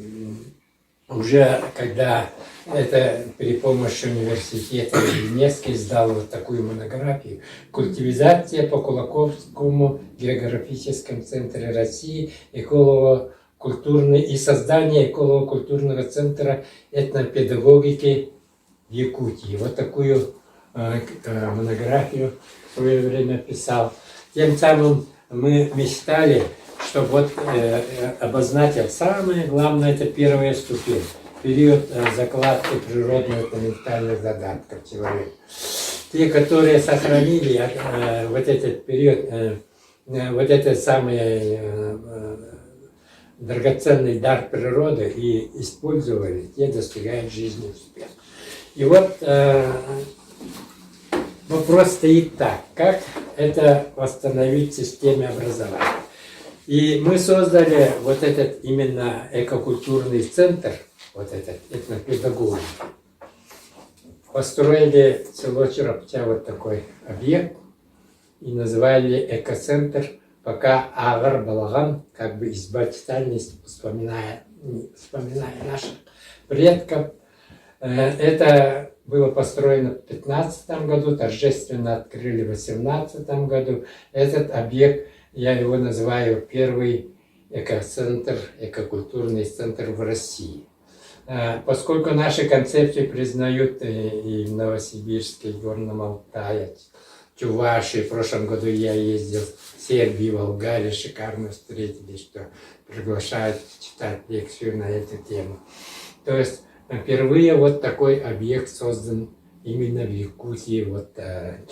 уже когда это при помощи университета ЮНЕСКО издал вот такую монографию «Культивизация по Кулаковскому географическому центру России, эколого-культурный и создание эколого-культурного центра этнопедагогики в Якутии». Вот такую монографию в свое время писал. Тем самым мы мечтали, чтобы вот обозначил самое главное, это первая ступень. Период закладки природных ментальных задатков человека. Те, которые сохранили вот этот период, вот этот самый драгоценный дар природы и использовали, те достигают жизни успеха. И вот вопрос стоит так, как это восстановить в системе образования. И мы создали вот этот именно экокультурный центр, вот этот этнопедагогик. Построили в село Чироптя вот такой объект и назвали экоцентр, пока Агар Балаган, как бы избирательность, вспоминая наших предков. Это было построено в 2015 году, торжественно открыли в 2018 году. Этот объект, я его называю первый экоцентр, экокультурный центр в России. Поскольку наши концепции признают и в Новосибирске, и в Горном Алтае, Чувашии, в прошлом году я ездил в Сербию, Болгарию, шикарно встретили, что приглашают читать лекцию на эту тему. То есть впервые вот такой объект создан именно в Якутии, вот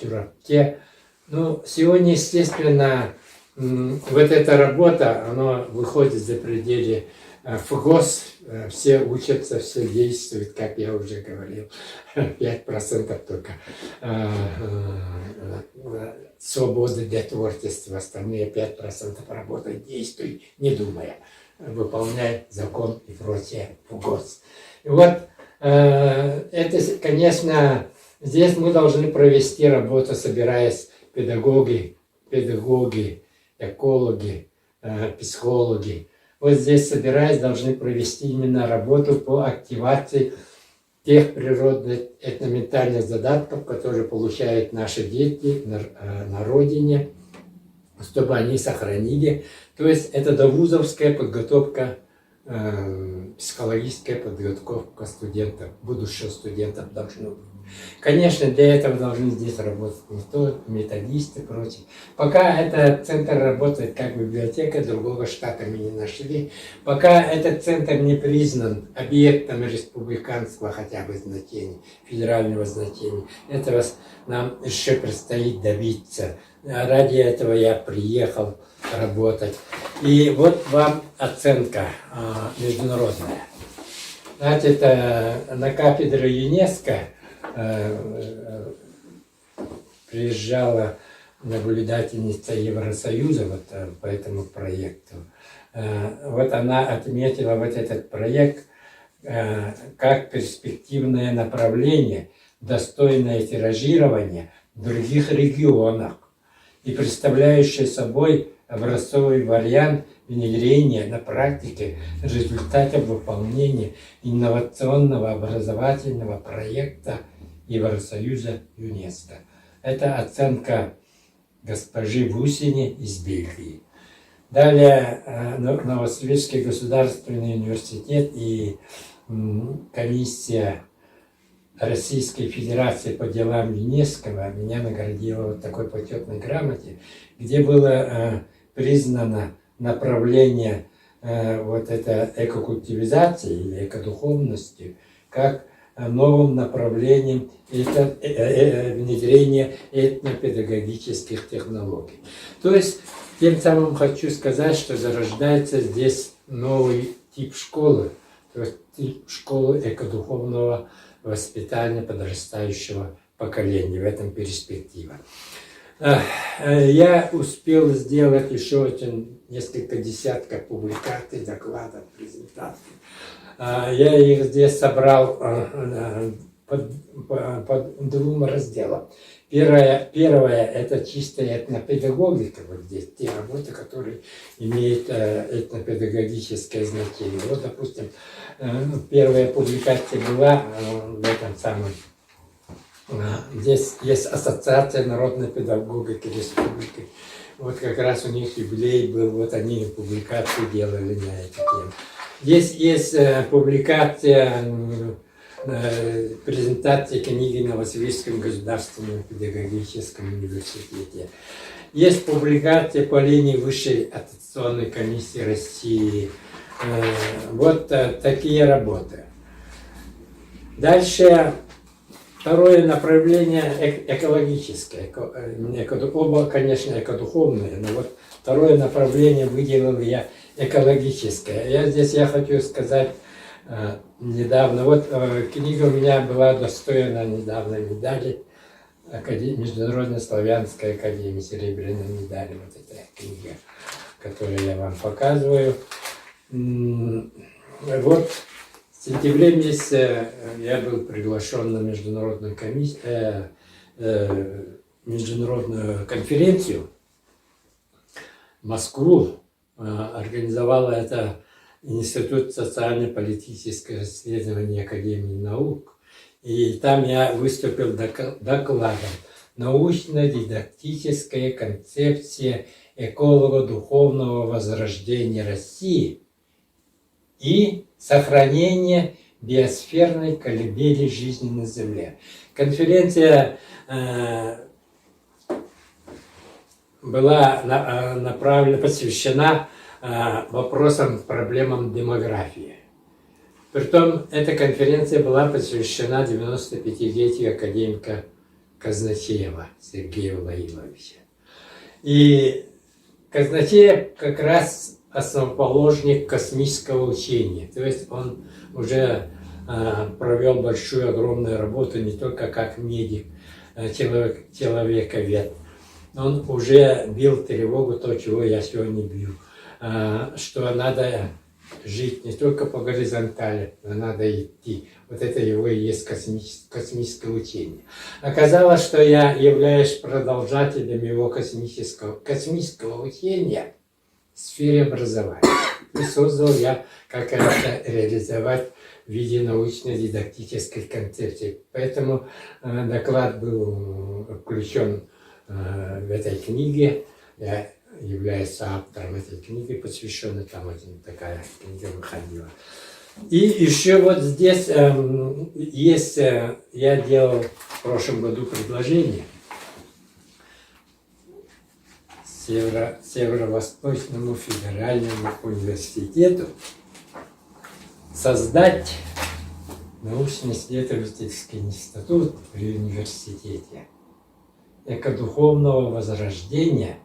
Чурапте. Ну, сегодня, естественно, вот эта работа, она выходит за пределы ФГОС, все учатся, все действуют, как я уже говорил, 5% только свободы для творчества, остальные 5% работают, действуют, не думая, выполняя закон и прочее ФГОС. И вот это, конечно, здесь мы должны провести работу, собираясь педагоги, экологи, психологи. Вот здесь, собираясь, должны провести именно работу по активации тех природных этноментальных задатков, которые получают наши дети на родине, чтобы они сохранили. То есть это довузовская подготовка, психологическая подготовка студентов, будущих студентов должно быть. Конечно, для этого должны здесь работать методисты и прочее. Пока этот центр работает как библиотека, другого штата мы не нашли. Пока этот центр не признан объектом республиканского хотя бы значения, федерального значения, этого нам еще предстоит добиться. Ради этого я приехал работать. И вот вам оценка международная. Значит, на кафедру ЮНЕСКО приезжала наблюдательница Евросоюза вот, по этому проекту. Вот она отметила вот этот проект как перспективное направление, достойное тиражирования в других регионах и представляющее собой образцовый вариант внедрения на практике результатов выполнения инновационного образовательного проекта Евросоюза ЮНЕСКО. Это оценка госпожи Вусини из Бельгии. Далее Новосибирский государственный университет и комиссия Российской Федерации по делам ЮНЕСКО меня наградила вот такой почетной грамоте, где было признано направление вот это экокультивизацией или экодуховностью как новым направлением внедрения этнопедагогических технологий. То есть, тем самым хочу сказать, что зарождается здесь новый тип школы, то есть тип школы экодуховного воспитания подрастающего поколения. В этом перспектива. Я успел сделать еще очень несколько десятков публикаций, докладов, презентаций. Я их здесь собрал под двум разделам. Первое – это чистая этнопедагогика, вот здесь те работы, которые имеют этнопедагогическое значение. Вот, допустим, первая публикация была в этом самом. Здесь есть Ассоциация народной педагогики республики. Вот как раз у них юбилей был, вот они публикации делали на эту тему. Здесь есть публикация, презентация книги в Новосибирском государственном педагогическом университете. Есть публикация по линии Высшей аттестационной комиссии России. Вот такие работы. Дальше второе направление экологическое. Оба, конечно, экодуховные, но вот второе направление выделил я экологическое. Я хочу сказать недавно, вот книга у меня была удостоена недавно медали Международной славянской академии, серебряной медали. Вот эта книга, которую я вам показываю. Вот в сентябре месяце я был приглашен на международную конференцию в Москву. Организовала это Институт социально-политического исследования Академии наук. И там я выступил докладом «Научно-дидактическая концепция эколого-духовного возрождения России и сохранение биосферной колыбели жизни на Земле». Конференция была посвящена вопросам, проблемам демографии. Притом, эта конференция была посвящена 95-летию академика Казначеева Сергея Владимировича. И Казначеев как раз основоположник космического учения. То есть он уже провел большую, огромную работу не только как медик, человековед. Он уже бил тревогу, то, чего я сегодня бью, что надо жить не только по горизонтали, но надо идти. Вот это его и есть космическое учение. Оказалось, что я являюсь продолжателем его космического учения в сфере образования. И создал я, как это реализовать в виде научно-дидактической концепции. Поэтому доклад был включен в этой книге. Я являюсь автором этой книги, посвященной, там вот такая книга выходила. И еще вот здесь есть, я делал в прошлом году предложение Северо-Восточному федеральному университету создать научно-исследовательский институт при университете экодуховного возрождения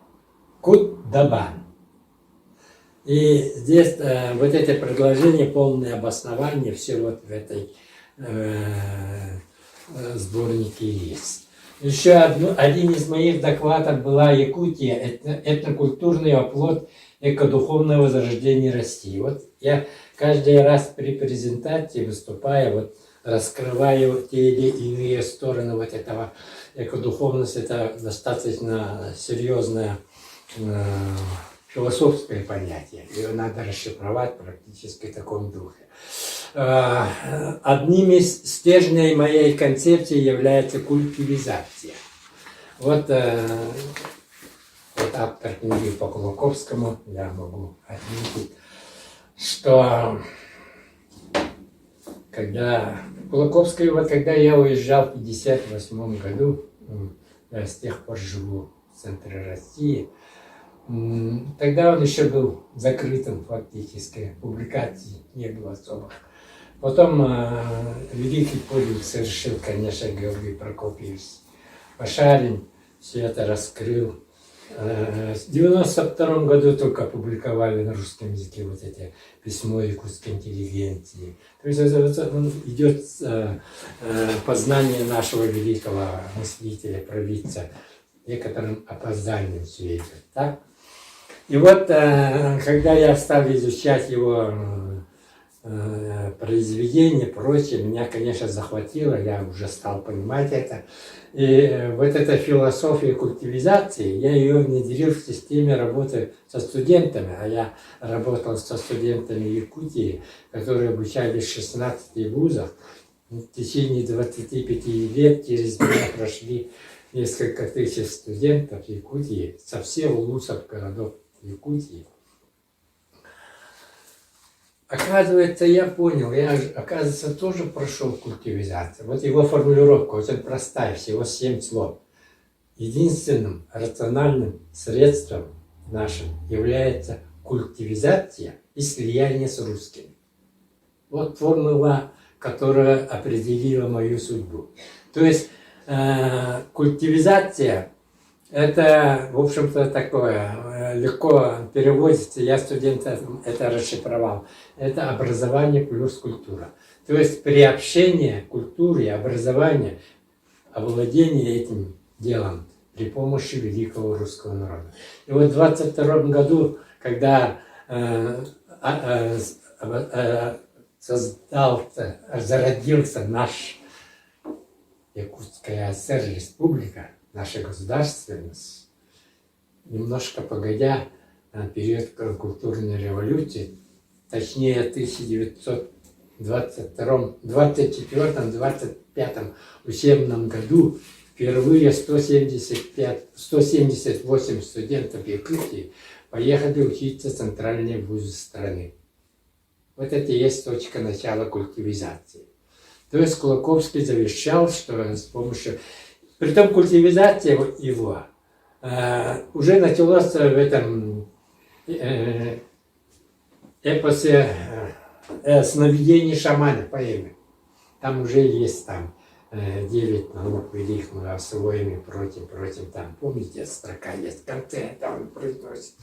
Кут-Дабан. И здесь вот это предложение, полное обоснование, все вот в этой сборнике есть. Еще один из моих докладов была Якутия, этнокультурный оплот экодуховного возрождения России. Вот я каждый раз при презентации, выступая, вот раскрываю те или иные стороны вот этого экодуховности. Это достаточно серьезное философское понятие. Ее надо расшифровать практически в таком духе. Одним из стержней моей концепции является культивизация. Вот автор книги по Кулаковскому, я могу отметить, что когда я уезжал в 1958 году, я с тех пор живу в центре России, Тогда он еще был закрытым фактически, публикаций не было особых. Потом великий подвиг совершил, конечно, Георгий Прокопьевич Пашарин, все это раскрыл. В 92 году только опубликовали на русском языке вот эти письмо якутской интеллигенции. То есть идет познание нашего великого мыслителя, провидца, некоторым опозданием все идет. Так? И вот, когда я стал изучать его произведения, прочее, меня, конечно, захватило, я уже стал понимать это. И вот эта философия культивизации, я ее внедрил в системе работы со студентами, а я работал со студентами Якутии, которые обучались в 16 вузах. В течение 25 лет через меня прошли несколько тысяч студентов Якутии со всех вузов городов Якутии. Оказывается, я понял, я, оказывается, тоже прошел культивизацию. Вот его формулировка очень простая, всего 7 слов. Единственным рациональным средством нашим является культивизация и слияние с русскими. Вот формула, которая определила мою судьбу. То есть культивизация – это, в общем-то, такое, легко переводится, я студент это расшифровал. Это образование плюс культура. То есть приобщение культуры, образования, овладение этим делом при помощи великого русского народа. И вот в 22 году, когда зародился наш Якутская ССР республика, наша государственность, немножко погодя, период культурной революции, точнее 1924-25 учебном году впервые 178 студентов Якутии поехали учиться в центральные вузы страны. Вот это и есть точка начала культивизации. То есть Кулаковский завещал, что с помощью... Притом культивизация его уже началась в этом эпосе «Сновидение шамана» поэмы. Там уже есть там 9 наук великих мы освоим против, там, помните, строка есть в конце, там он произносит.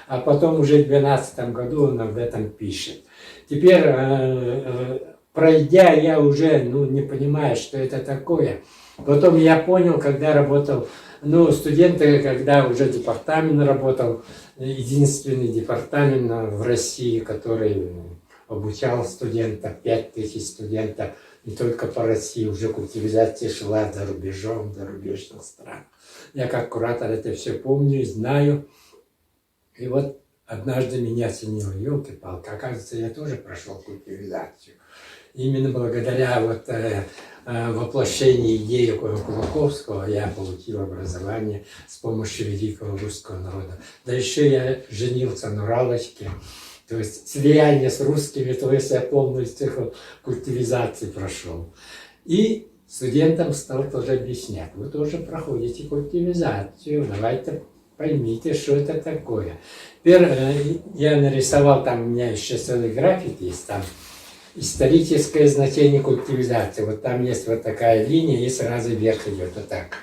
А потом уже в 12 году он об этом пишет. Теперь, пройдя, я уже не понимаю, что это такое. Потом я понял, когда работал, студенты, когда уже департамент работал, единственный департамент в России, который обучал студентов, 5000 студентов, не только по России, уже культивизация шла за рубежом, за зарубежных стран. Я как куратор это все помню и знаю. И вот однажды меня осенило, елки-палки, оказывается, я тоже прошел культивизацию. Именно благодаря воплощению идеи Кулаковского я получил образование с помощью великого русского народа. Да еще я женился на Уралочке, то есть слияние с русскими, то есть я полную цикл культивизации прошел. И студентам стал тоже объяснять, вы тоже проходите культивизацию, давайте поймите, что это такое. Теперь я нарисовал, там у меня еще целый график есть, там историческое значение культивизации. Вот там есть вот такая линия и сразу вверх идет вот так.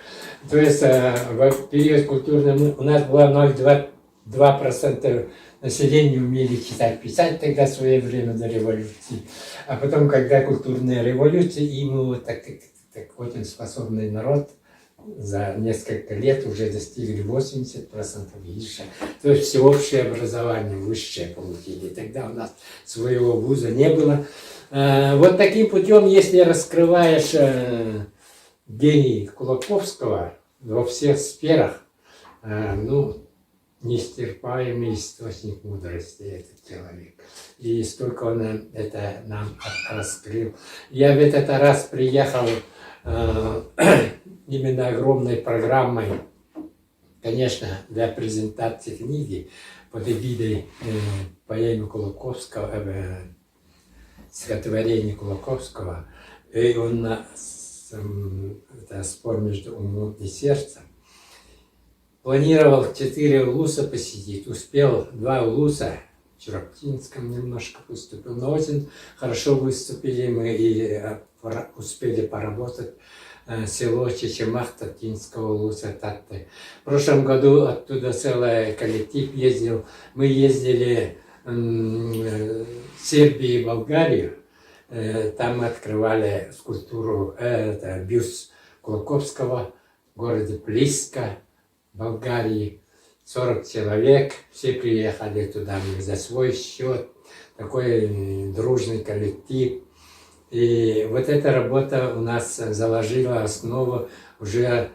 То есть в период культурного у нас было 0,2% населения умели читать, писать тогда в свое время до революции. А потом, когда культурная революция, и мы вот так очень способный народ за несколько лет уже достигли 80% выше. То есть всеобщее образование высшее получили. Тогда у нас своего вуза не было. Вот таким путем, если раскрываешь гений Кулаковского во всех сферах, неисчерпаемый источник мудрости этот человек. И столько он это нам раскрыл. Я в этот раз приехал именно огромной программой, конечно, для презентации книги под эгидой поэмы Кулаковского, стихотворения Кулаковского. И он это спор между умом и сердцем. планировал 4 улуса посетить, успел 2 улуса, в Чураптинском немножко выступил, но очень хорошо выступили мы и успели поработать село Чечемах Татинского улуса Татты. В прошлом году оттуда целый коллектив ездил, мы ездили в Сербию и Болгарию, там мы открывали скульптуру, бюст Кулаковского в городе Плиска, Болгарии. 40 человек, все приехали туда за свой счет, такой дружный коллектив. И вот эта работа у нас заложила основу уже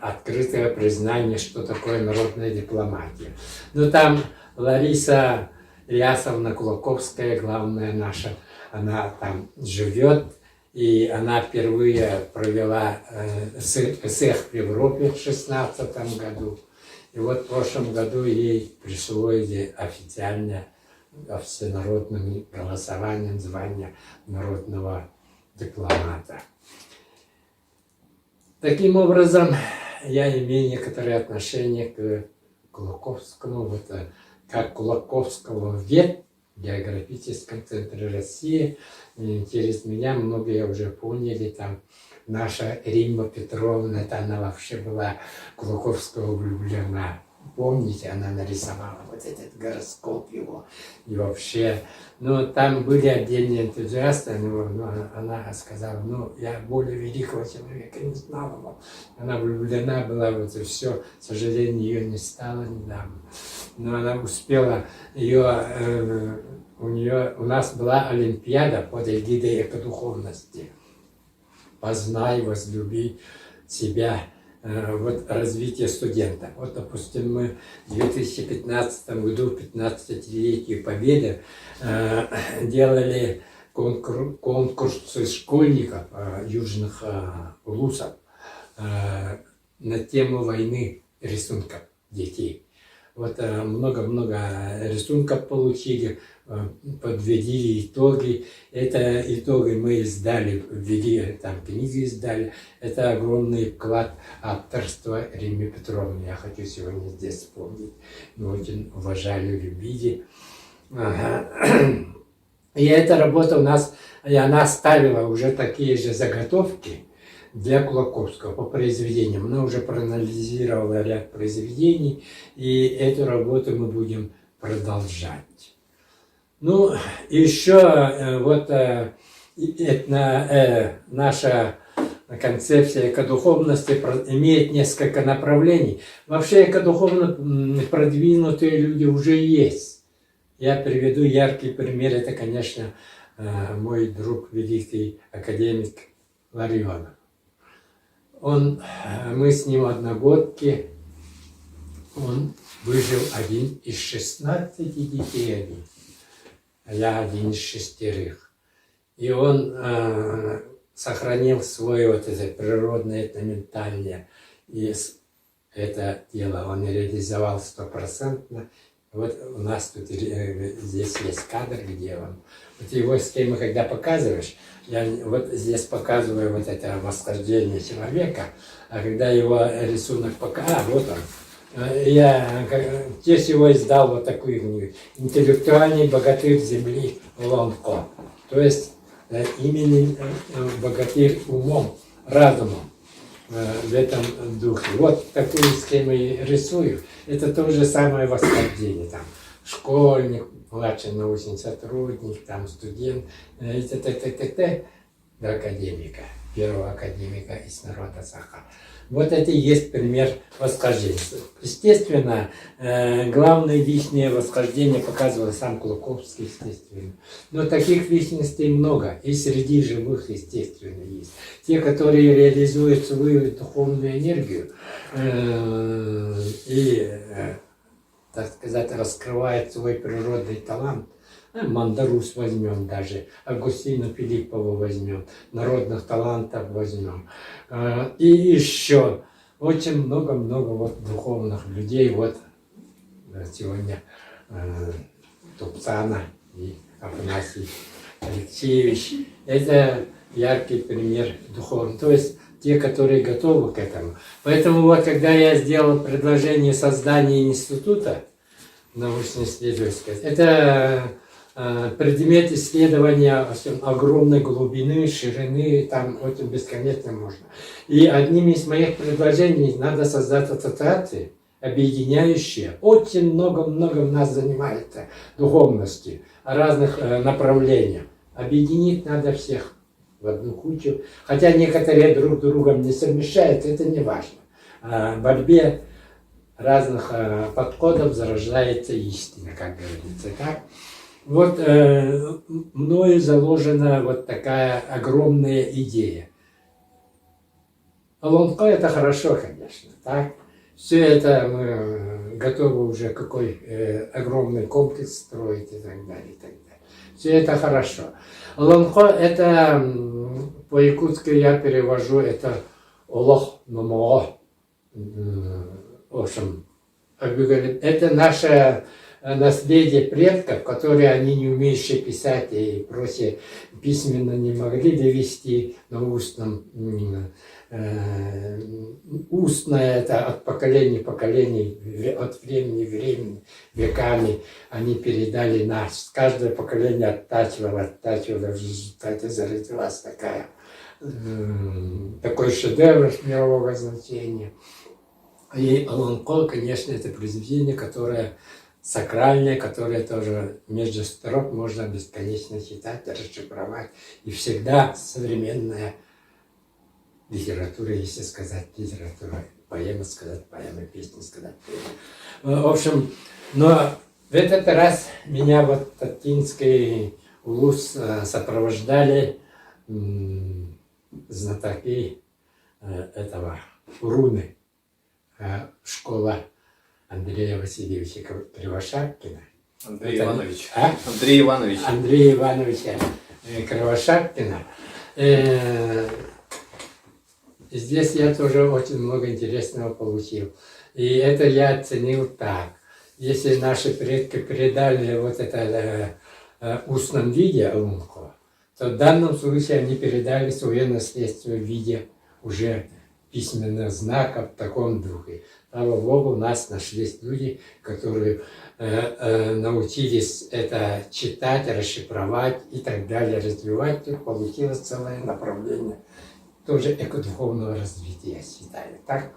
открытое признание, что такое народная дипломатия. Но там Лариса Ильясовна Кулаковская, главная наша, она там живет. И она впервые провела СЭХ в Европе в 2016 году. И вот в прошлом году ей присвоили официально всенародным голосованием звание народного дипломата. Таким образом, я имею некоторые отношения к Кулаковскому, вот, как Кулаковского вет в географическом центре России. И через меня многие уже поняли, там наша Римма Петровна, это она вообще была Кулаковского влюблена. Помните, она нарисовала вот этот гороскоп его и вообще. Ну, там были отдельные энтузиасты, но она сказала, ну, я более великого человека не знала. Она влюблена была в это все, к сожалению, ее не стало недавно. Но она успела, у нас была олимпиада под эгидой экодуховности. Познай, возлюби себя. Вот развитие студента. Вот, допустим, мы в 2015 году, в 15-летию Победы, делали конкурсы школьников южных улусов на тему войны рисунков детей. Вот много-много рисунков получили, подвели итоги. Это итоги мы издали, ввели, там книги издали. Это огромный вклад авторства Риммы Петровны. Я хочу сегодня здесь вспомнить. Мы очень уважали, любили. И эта работа у нас, и она ставила уже такие же заготовки для Кулаковского по произведениям. Она уже проанализировала ряд произведений, и эту работу мы будем продолжать. Ну, еще вот наша концепция экодуховности имеет несколько направлений. Вообще экодуховно продвинутые люди уже есть. Я приведу яркий пример. Это, конечно, мой друг, великий академик Ларионов. Мы с ним одногодки. Он выжил один из 16 детей, а я один из 6. И он сохранил свое вот это природное, это ментальное. И это дело он реализовал 100%. Вот у нас тут здесь есть кадр, где он. Вот его схемы, когда показываешь, я вот здесь показываю вот это восхождение человека, а когда его рисунок показываю, вот он. Я здесь его издал вот такую книгу «Интеллектуальный богатырь земли Лонко». То есть именно богатырь умом, разумом в этом духе. Вот такую схему я рисую. Это то же самое восхождение. Там школьник, младший научный сотрудник, там студент, до академика, первого академика из народа Саха. Вот это и есть пример восхождения. Естественно, главное личное восхождение показывал сам Кулаковский, естественно. Но таких личностей много, и среди живых, естественно, есть. Те, которые реализуют свою духовную энергию и, так сказать, раскрывают свой природный талант. Мандарус возьмем даже, Августину Филиппову возьмем, народных талантов возьмем. И еще очень много-много вот духовных людей. Вот сегодня Тупцана и Афанасий Алексеевич. Это яркий пример духовный. То есть те, которые готовы к этому. Поэтому вот, когда я сделал предложение создания института научно-исследовательского, это предмет исследования огромной глубины, ширины, там очень бесконечно можно. И одним из моих предложений надо создать ассоциации, объединяющие. Очень много нас занимает духовности, разных направлениях. Объединить надо всех в одну кучу. Хотя некоторые друг с другом не совмещают, это не важно. В борьбе разных подходов зарождается истина, как говорится. Так? Вот мною заложена вот такая огромная идея. Лонко это хорошо, конечно, так? Все это мы готовы уже какой огромный комплекс строить и так далее, и так далее. Все это хорошо. Лонко это по-якутски я перевожу это Олох Номоо. В общем, это наше наследие предков, которые они не умеющие писать и прочее письменно не могли довести на устном. Устное это от поколения к поколению, от времени к времени, веками они передали нас. Каждое поколение оттачивало, в результате зародилась такой шедевр мирового значения. И Лонко, конечно, это произведение, которое сакральное, которое тоже между строк можно бесконечно читать, расшифровать. И всегда современная литература, если сказать литература, поэма сказать поэма, песня сказать песня. В общем, но в этот раз меня вот Татинский улус сопровождали знатоки этого руны, школа Андрея Васильевича Кривошапкина. Андрей Иванович. Андрей Ивановича Кривошапкина. Здесь я тоже очень много интересного получил. И это я оценил так. Если наши предки передали вот это в устном виде Лунко, то в данном случае они передали свое наследство в виде уже письменных знаков в таком духе. Слава Богу, у нас нашлись люди, которые научились это читать, расшифровать и так далее, развивать. Тут получилось целое направление тоже экодуховного развития, я считаю. Так?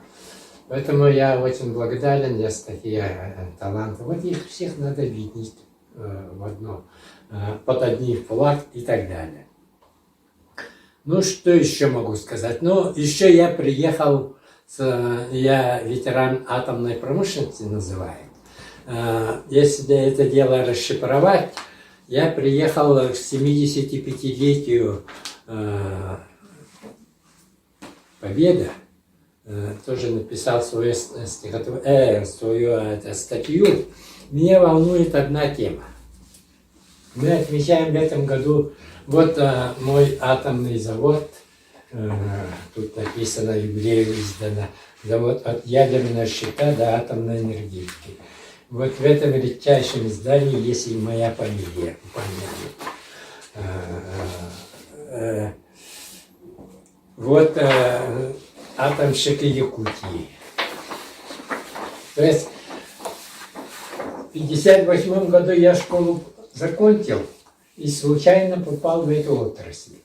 Поэтому я очень благодарен, есть такие таланты. Вот их всех надо объединить в одно, под одним флаг и так далее. Ну, что еще могу сказать? Ну, еще я приехал, я ветеран атомной промышленности называют. Если это дело расшифровать, я приехал к 75-летию Победа, тоже написал свою статью. Меня волнует одна тема. Мы отмечаем в этом году вот мой атомный завод, тут написано, юбилею издано, завод от ядерного щита до атомной энергетики. Вот в этом редчайшем издании есть и моя фамилия, вот атомщик Якутии. То есть в 1958 году я школу закончил и случайно попал в эту отрасль.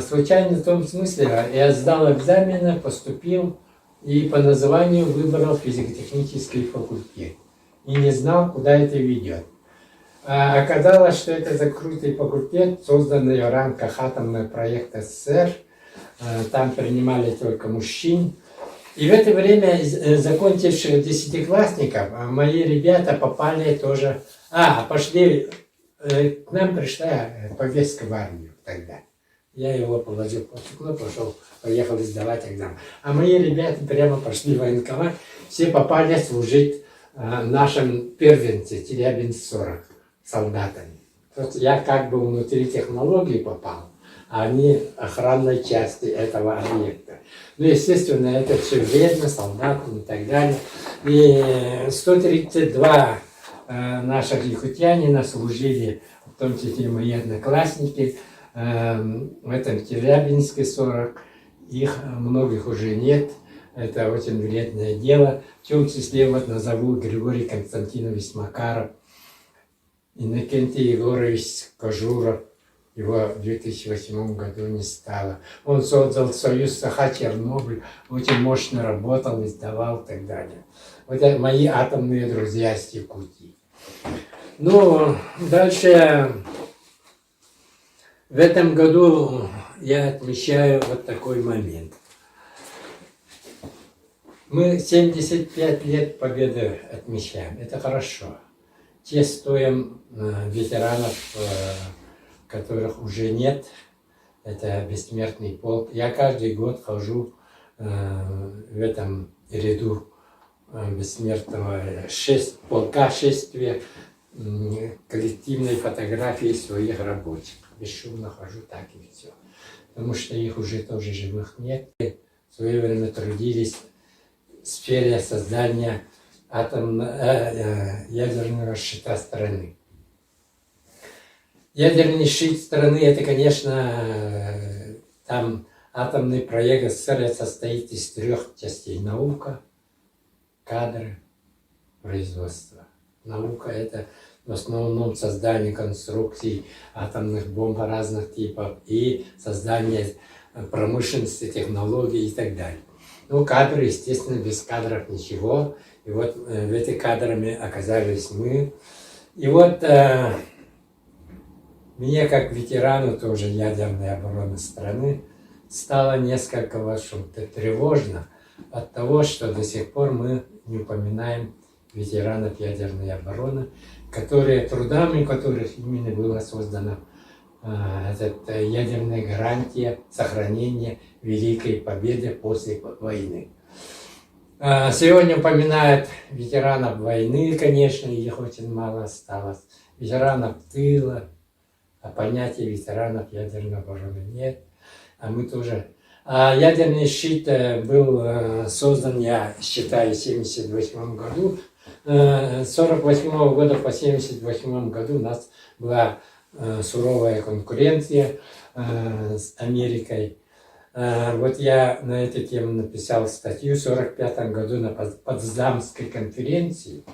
Случайно в том смысле, я сдал экзамены, поступил и по названию выбрал физико-технический факультет. И не знал, куда это ведет. Оказалось, что это закрытый факультет, созданный в рамках атомного проекта СССР. Там принимали только мужчин. И в это время закончивших десятиклассников мои ребята попали тоже... пошли... К нам пришла повестка в армию тогда. Я его положил под стекло, поехал сдавать экзамен. А мои ребята прямо пошли в военкомат. Все попали служить нашим первенце Челябинск-40 солдатами. То есть я как бы внутри технологии попал, а они охранной части этого объекта. Ну, естественно, это все вредно, солдатам и так далее. И 132 наших якутянина служили, в том числе мои одноклассники, в этом Челябинске 40. их многих уже нет. Это очень вредное дело. В том числе вот назову Григорий Константинович Макаров, Иннокентий Егорович Кожуров. Его в 2008 году не стало. Он создал Союз Саха-Чернобыль, очень мощно работал, издавал и так далее. Вот это мои атомные друзья с Якутии. Ну, дальше в этом году я отмечаю вот такой момент. Мы 75 лет Победы отмечаем. Это хорошо. Чествуем ветеранов, которых уже нет. Это бессмертный полк. Я каждый год хожу в этом ряду бессмертного полка шествия, коллективной фотографии своих рабочих. Бесшумно хожу, так и все. Потому что их уже тоже живых нет. В свое время трудились в сфере создания ядерного щита страны. Ядерный щит страны — это, конечно, там атомный проект СССР состоит из 3 частей. Наука, кадры, производство. Наука — это в основном создание конструкций атомных бомб разных типов и создание промышленности, технологий и так далее. Ну, кадры, естественно, без кадров ничего. И вот в этих кадрами оказались мы. И вот мне, как ветерану тоже ядерной обороны страны, стало несколько тревожно от того, что до сих пор мы не упоминаем ветеранов ядерной обороны, трудами которых именно была создана эта ядерная гарантия сохранения великой победы после войны. Сегодня упоминают ветеранов войны, конечно, их очень мало осталось, ветеранов тыла, а понятия ветеранов ядерной обороны нет. А мы тоже. Ядерный щит был создан, я считаю, в 1978 году. С 1948 года по 1978 году у нас была суровая конкуренция с Америкой. Вот я на эту тему написал статью в 1945 году на Потсдамской конференции.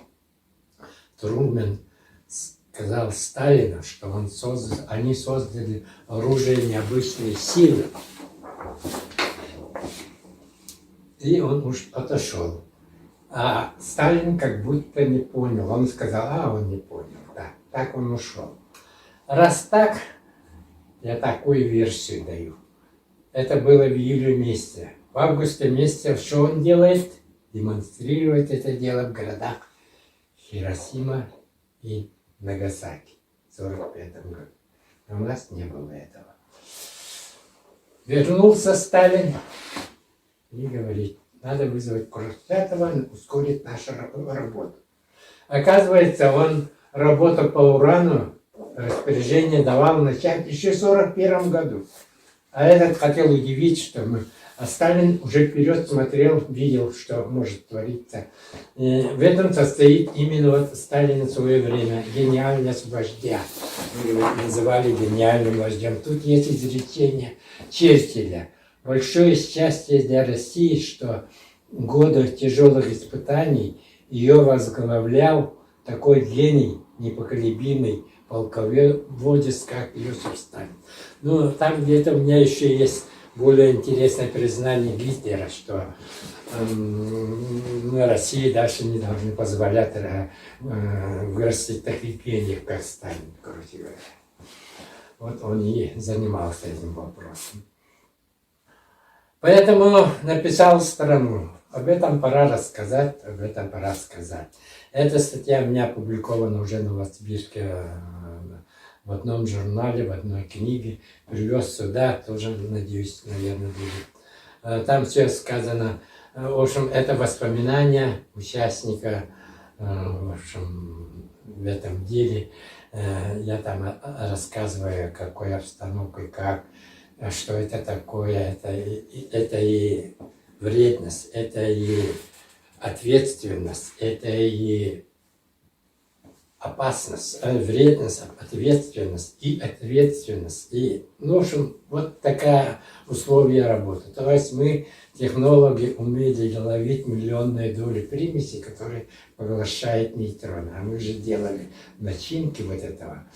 Трумэн сказал Сталину, что они создали оружие необычной силы. И он уж отошел. А Сталин как будто не понял. Он сказал, он не понял. Да, так он ушел. Раз так, я такую версию даю. Это было в июле месяце. В августе месяце что он делает? Демонстрирует это дело в городах Хиросима и Нагасаки в 1945 году. Но у нас не было этого. Вернулся Сталин и говорит, надо вызвать Курчатова, ускорить нашу работу. Оказывается, он работу по урану, распоряжение давал начать еще в 1941 году. А этот хотел удивить, что мы... А Сталин уже вперед смотрел, видел, что может твориться. И в этом состоит именно вот Сталин в свое время гениальность вождя. Его называли гениальным вождем. Тут есть изречение Черчилля. Большое счастье для России, что в годы тяжелых испытаний ее возглавлял такой гений, непоколебимый полководец, как Иосиф Сталин. Ну, там где-то у меня еще есть более интересное признание Гитлера, что мы, России, дальше не должны позволять вырастить таких гениев, как Сталин, короче говоря. Вот он и занимался этим вопросом. Поэтому написал страну. Об этом пора рассказать, об этом пора сказать. Эта статья у меня опубликована уже в Новосибирске в одном журнале, в одной книге. Привез сюда, тоже, надеюсь, наверное, будет. Там все сказано. В общем, это воспоминания участника в общем, в этом деле. Я там рассказываю, какой обстановкой, как, что это такое. Это и вредность, это и ответственность, это и опасность, вредность, ответственность и ответственность. И, ну, в общем, вот такая условия работы. То есть мы, технологи, умели ловить миллионные доли примесей, которые поглощают нейтроны. А мы же делали начинки вот этого.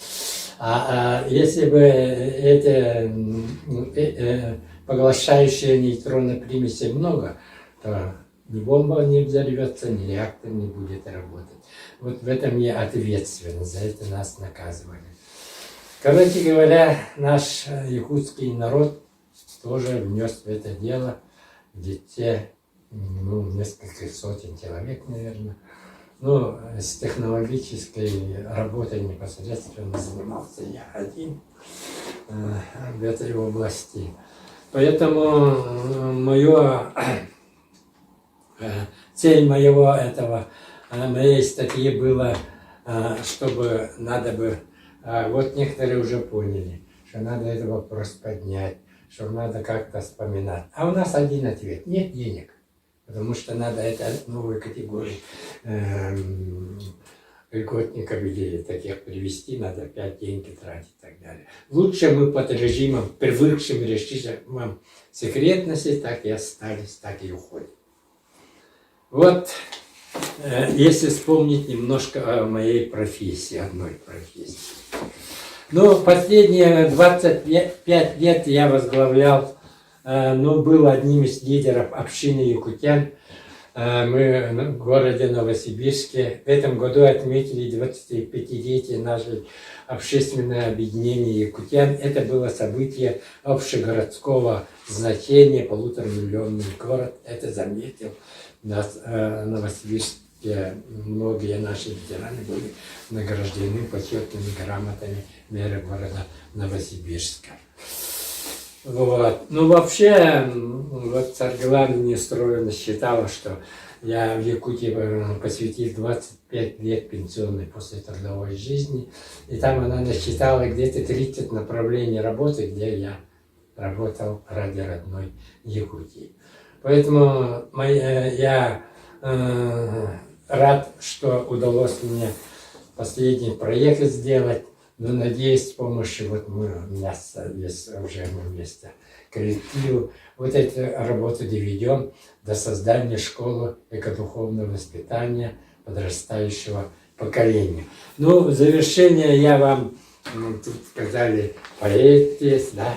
А если бы эти поглощающие нейтроны примесей много, то ни бомба не взорвется, ни реактор не будет работать. Вот в этом и ответственность, за это нас наказывали. Короче говоря, наш якутский народ тоже внес в это дело, где те, ну, несколько сотен человек, наверное. Ну, с технологической работой непосредственно занимался я один в этой области. Поэтому цель моей статьи была, чтобы надо бы, вот некоторые уже поняли, что надо этот вопрос поднять, что надо как-то вспоминать. А у нас один ответ: нет денег. Потому что надо это новую категорию льготников или таких привести, надо опять деньги тратить и так далее. Лучше мы под режимом, привыкшим режимом секретности, так и остались, так и уходим. Вот, если вспомнить немножко о моей профессии, одной профессии. Ну, последние 25 лет я возглавлял, ну, был одним из лидеров общины якутян. Мы в городе Новосибирске в этом году отметили 25-летие нашей общественного объединения якутян. Это было событие общегородского значения, 1,5-миллионный город. Это заметил нас Новосибирске. Многие наши ветераны были награждены почетными грамотами мэра города Новосибирска. Вот. Ну, вообще, вот Царь-Глава Нестеровна считала, что я в Якутии посвятил 25 лет пенсионной после трудовой жизни. И там она насчитала где-то 30 направлений работы, где я работал ради родной Якутии. Поэтому я рад, что удалось мне последний проект сделать. Но надеюсь, с помощью, вот у меня есть уже вместе коллективу, вот эту работу доведем до создания школы экодуховного воспитания подрастающего поколения. Ну, в завершение я вам, тут сказали, поэт есть, да?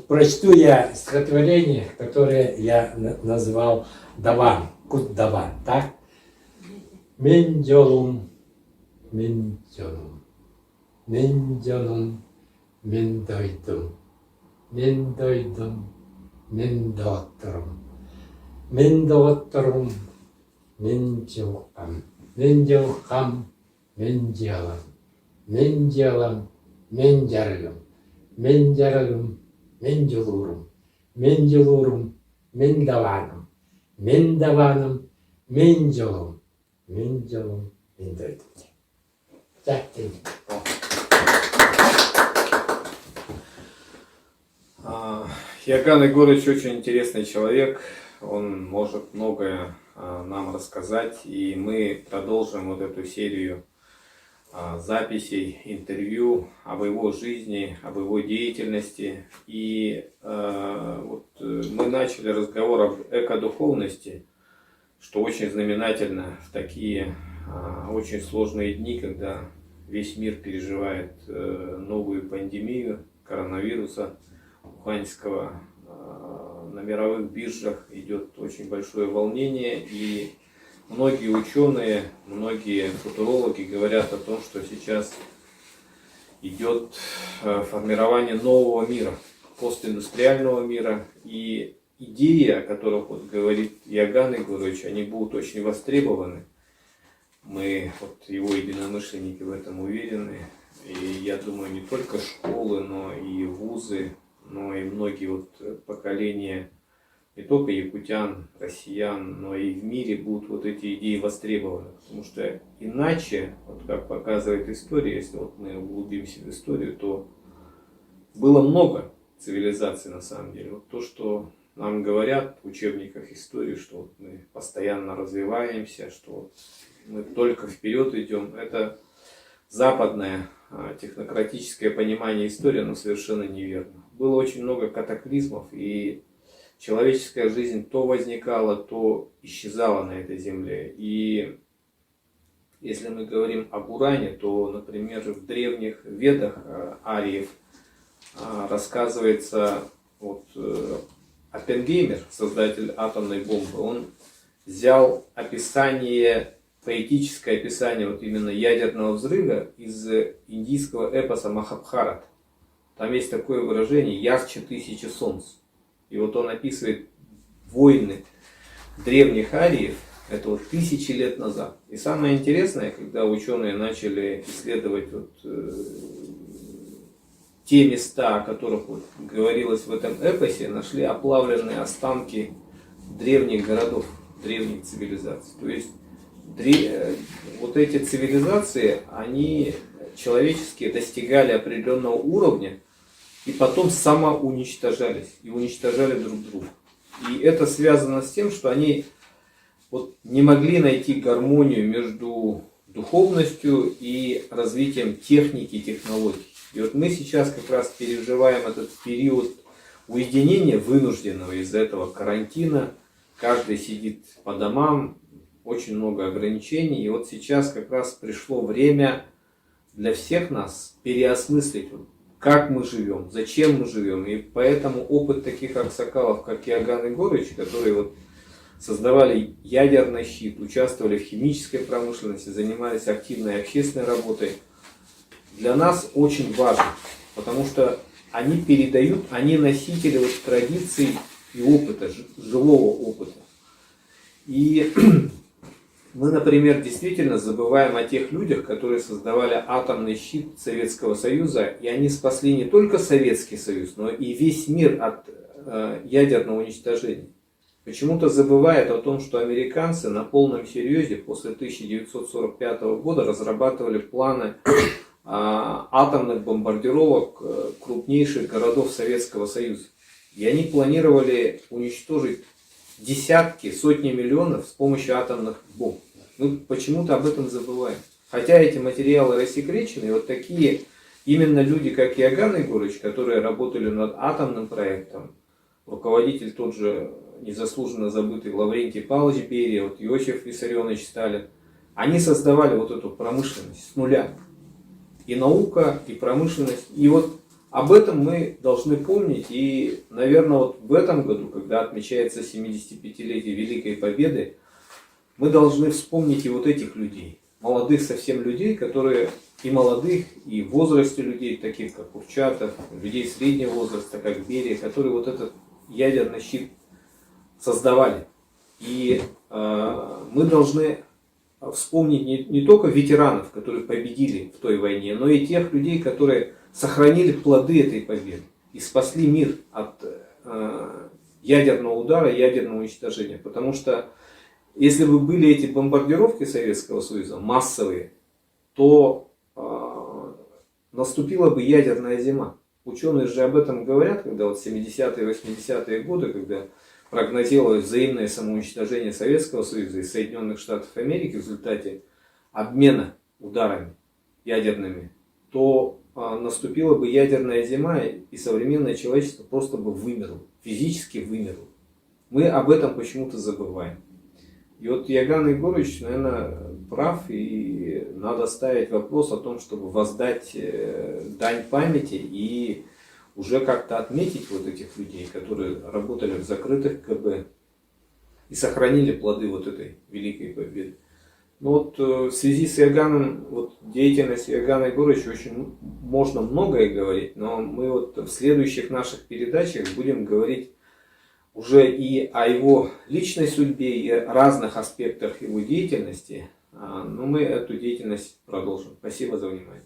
Прочту я стихотворение, которое я назвал Даван, Кут-Даван, так? Мендёлум. Менджонум, мендойдум, мендоотторум, мендоотторум, менджохам, менджалам, менджарлум, менджалурум, мендаванум, менджолум, мендойдум. Иоганн Егорович очень интересный человек, он может многое нам рассказать, и мы продолжим вот эту серию записей, интервью об его жизни, об его деятельности. И вот мы начали разговор об экодуховности, что очень знаменательно в такие очень сложные дни, когда весь мир переживает новую пандемию коронавируса уханьского. На мировых биржах идет очень большое волнение, и многие ученые, многие футурологи говорят о том, что сейчас идет формирование нового мира, постиндустриального мира, и идеи, о которых вот говорит Иоганн Егорович, они будут очень востребованы. Мы, вот его единомышленники, в этом уверены. И я думаю, не только школы, но и вузы, но и многие вот поколения, не только якутян, россиян, но и в мире будут вот эти идеи востребованы. Потому что иначе, вот как показывает история, если вот мы углубимся в историю, то было много цивилизаций на самом деле. Вот то, что нам говорят в учебниках истории, что вот мы постоянно развиваемся, что мы только вперед идем. Это западное технократическое понимание истории, оно совершенно неверно. Было очень много катаклизмов, и человеческая жизнь то возникала, то исчезала на этой земле. И если мы говорим об уране, то, например, в древних ведах ариев рассказывается, вот Оппенгеймер, создатель атомной бомбы, он взял описание, поэтическое описание вот именно ядерного взрыва из индийского эпоса Махабхарат. Там есть такое выражение «ярче тысячи солнц». И вот он описывает войны древних ариев, это вот тысячи лет назад. И самое интересное, когда ученые начали исследовать вот, те места, о которых вот говорилось в этом эпосе, нашли оплавленные останки древних городов, древних цивилизаций. То есть вот эти цивилизации, они человеческие достигали определенного уровня и потом самоуничтожались и уничтожали друг друга. И это связано с тем, что они вот не могли найти гармонию между духовностью и развитием техники и технологий. И вот мы сейчас как раз переживаем этот период уединения вынужденного из-за этого карантина. Каждый сидит по домам, очень много ограничений. И вот сейчас как раз пришло время для всех нас переосмыслить, как мы живем, зачем мы живем. И поэтому опыт таких аксакалов, как Иоганн Егорович, которые вот создавали ядерный щит, участвовали в химической промышленности, занимались активной общественной работой, для нас очень важно, потому что они передают, они носители вот традиций и опыта, живого опыта. И мы, например, действительно забываем о тех людях, которые создавали атомный щит Советского Союза, и они спасли не только Советский Союз, но и весь мир от ядерного уничтожения. Почему-то забывают о том, что американцы на полном серьезе после 1945 года разрабатывали планы атомных бомбардировок крупнейших городов Советского Союза. И они планировали уничтожить десятки, сотни миллионов с помощью атомных бомб. Мы почему-то об этом забываем. Хотя эти материалы рассекречены, и вот такие именно люди, как Иоганн Егорович, которые работали над атомным проектом, руководитель тот же незаслуженно забытый Лаврентий Павлович Берия, вот Иосиф Виссарионович Сталин, они создавали вот эту промышленность с нуля. И наука, и промышленность. И вот об этом мы должны помнить. И, наверное, вот в этом году, когда отмечается 75-летие Великой Победы, мы должны вспомнить и вот этих людей. Молодых совсем людей, которые и молодых, и в возрасте людей, таких как Курчатов, людей среднего возраста, как Берия, которые вот этот ядерный щит создавали. И мы должны вспомнить не только ветеранов, которые победили в той войне, но и тех людей, которые сохранили плоды этой победы и спасли мир от ядерного удара, ядерного уничтожения. Потому что если бы были эти бомбардировки Советского Союза массовые, то наступила бы ядерная зима. Ученые же об этом говорят, когда вот 70-е, 80-е годы, когда прогнозировалось взаимное самоуничтожение Советского Союза и Соединенных Штатов Америки в результате обмена ударами ядерными, то наступила бы ядерная зима, и современное человечество просто бы вымерло, физически вымерло. Мы об этом почему-то забываем. И вот Иоганн Егорович, наверное, прав, и надо ставить вопрос о том, чтобы воздать дань памяти и уже как-то отметить вот этих людей, которые работали в закрытых КБ и сохранили плоды вот этой великой победы. Но вот в связи с Иоганном, вот деятельностью Иоганна Егоровича очень можно многое говорить, но мы вот в следующих наших передачах будем говорить уже и о его личной судьбе, и о разных аспектах его деятельности. Но мы эту деятельность продолжим. Спасибо за внимание.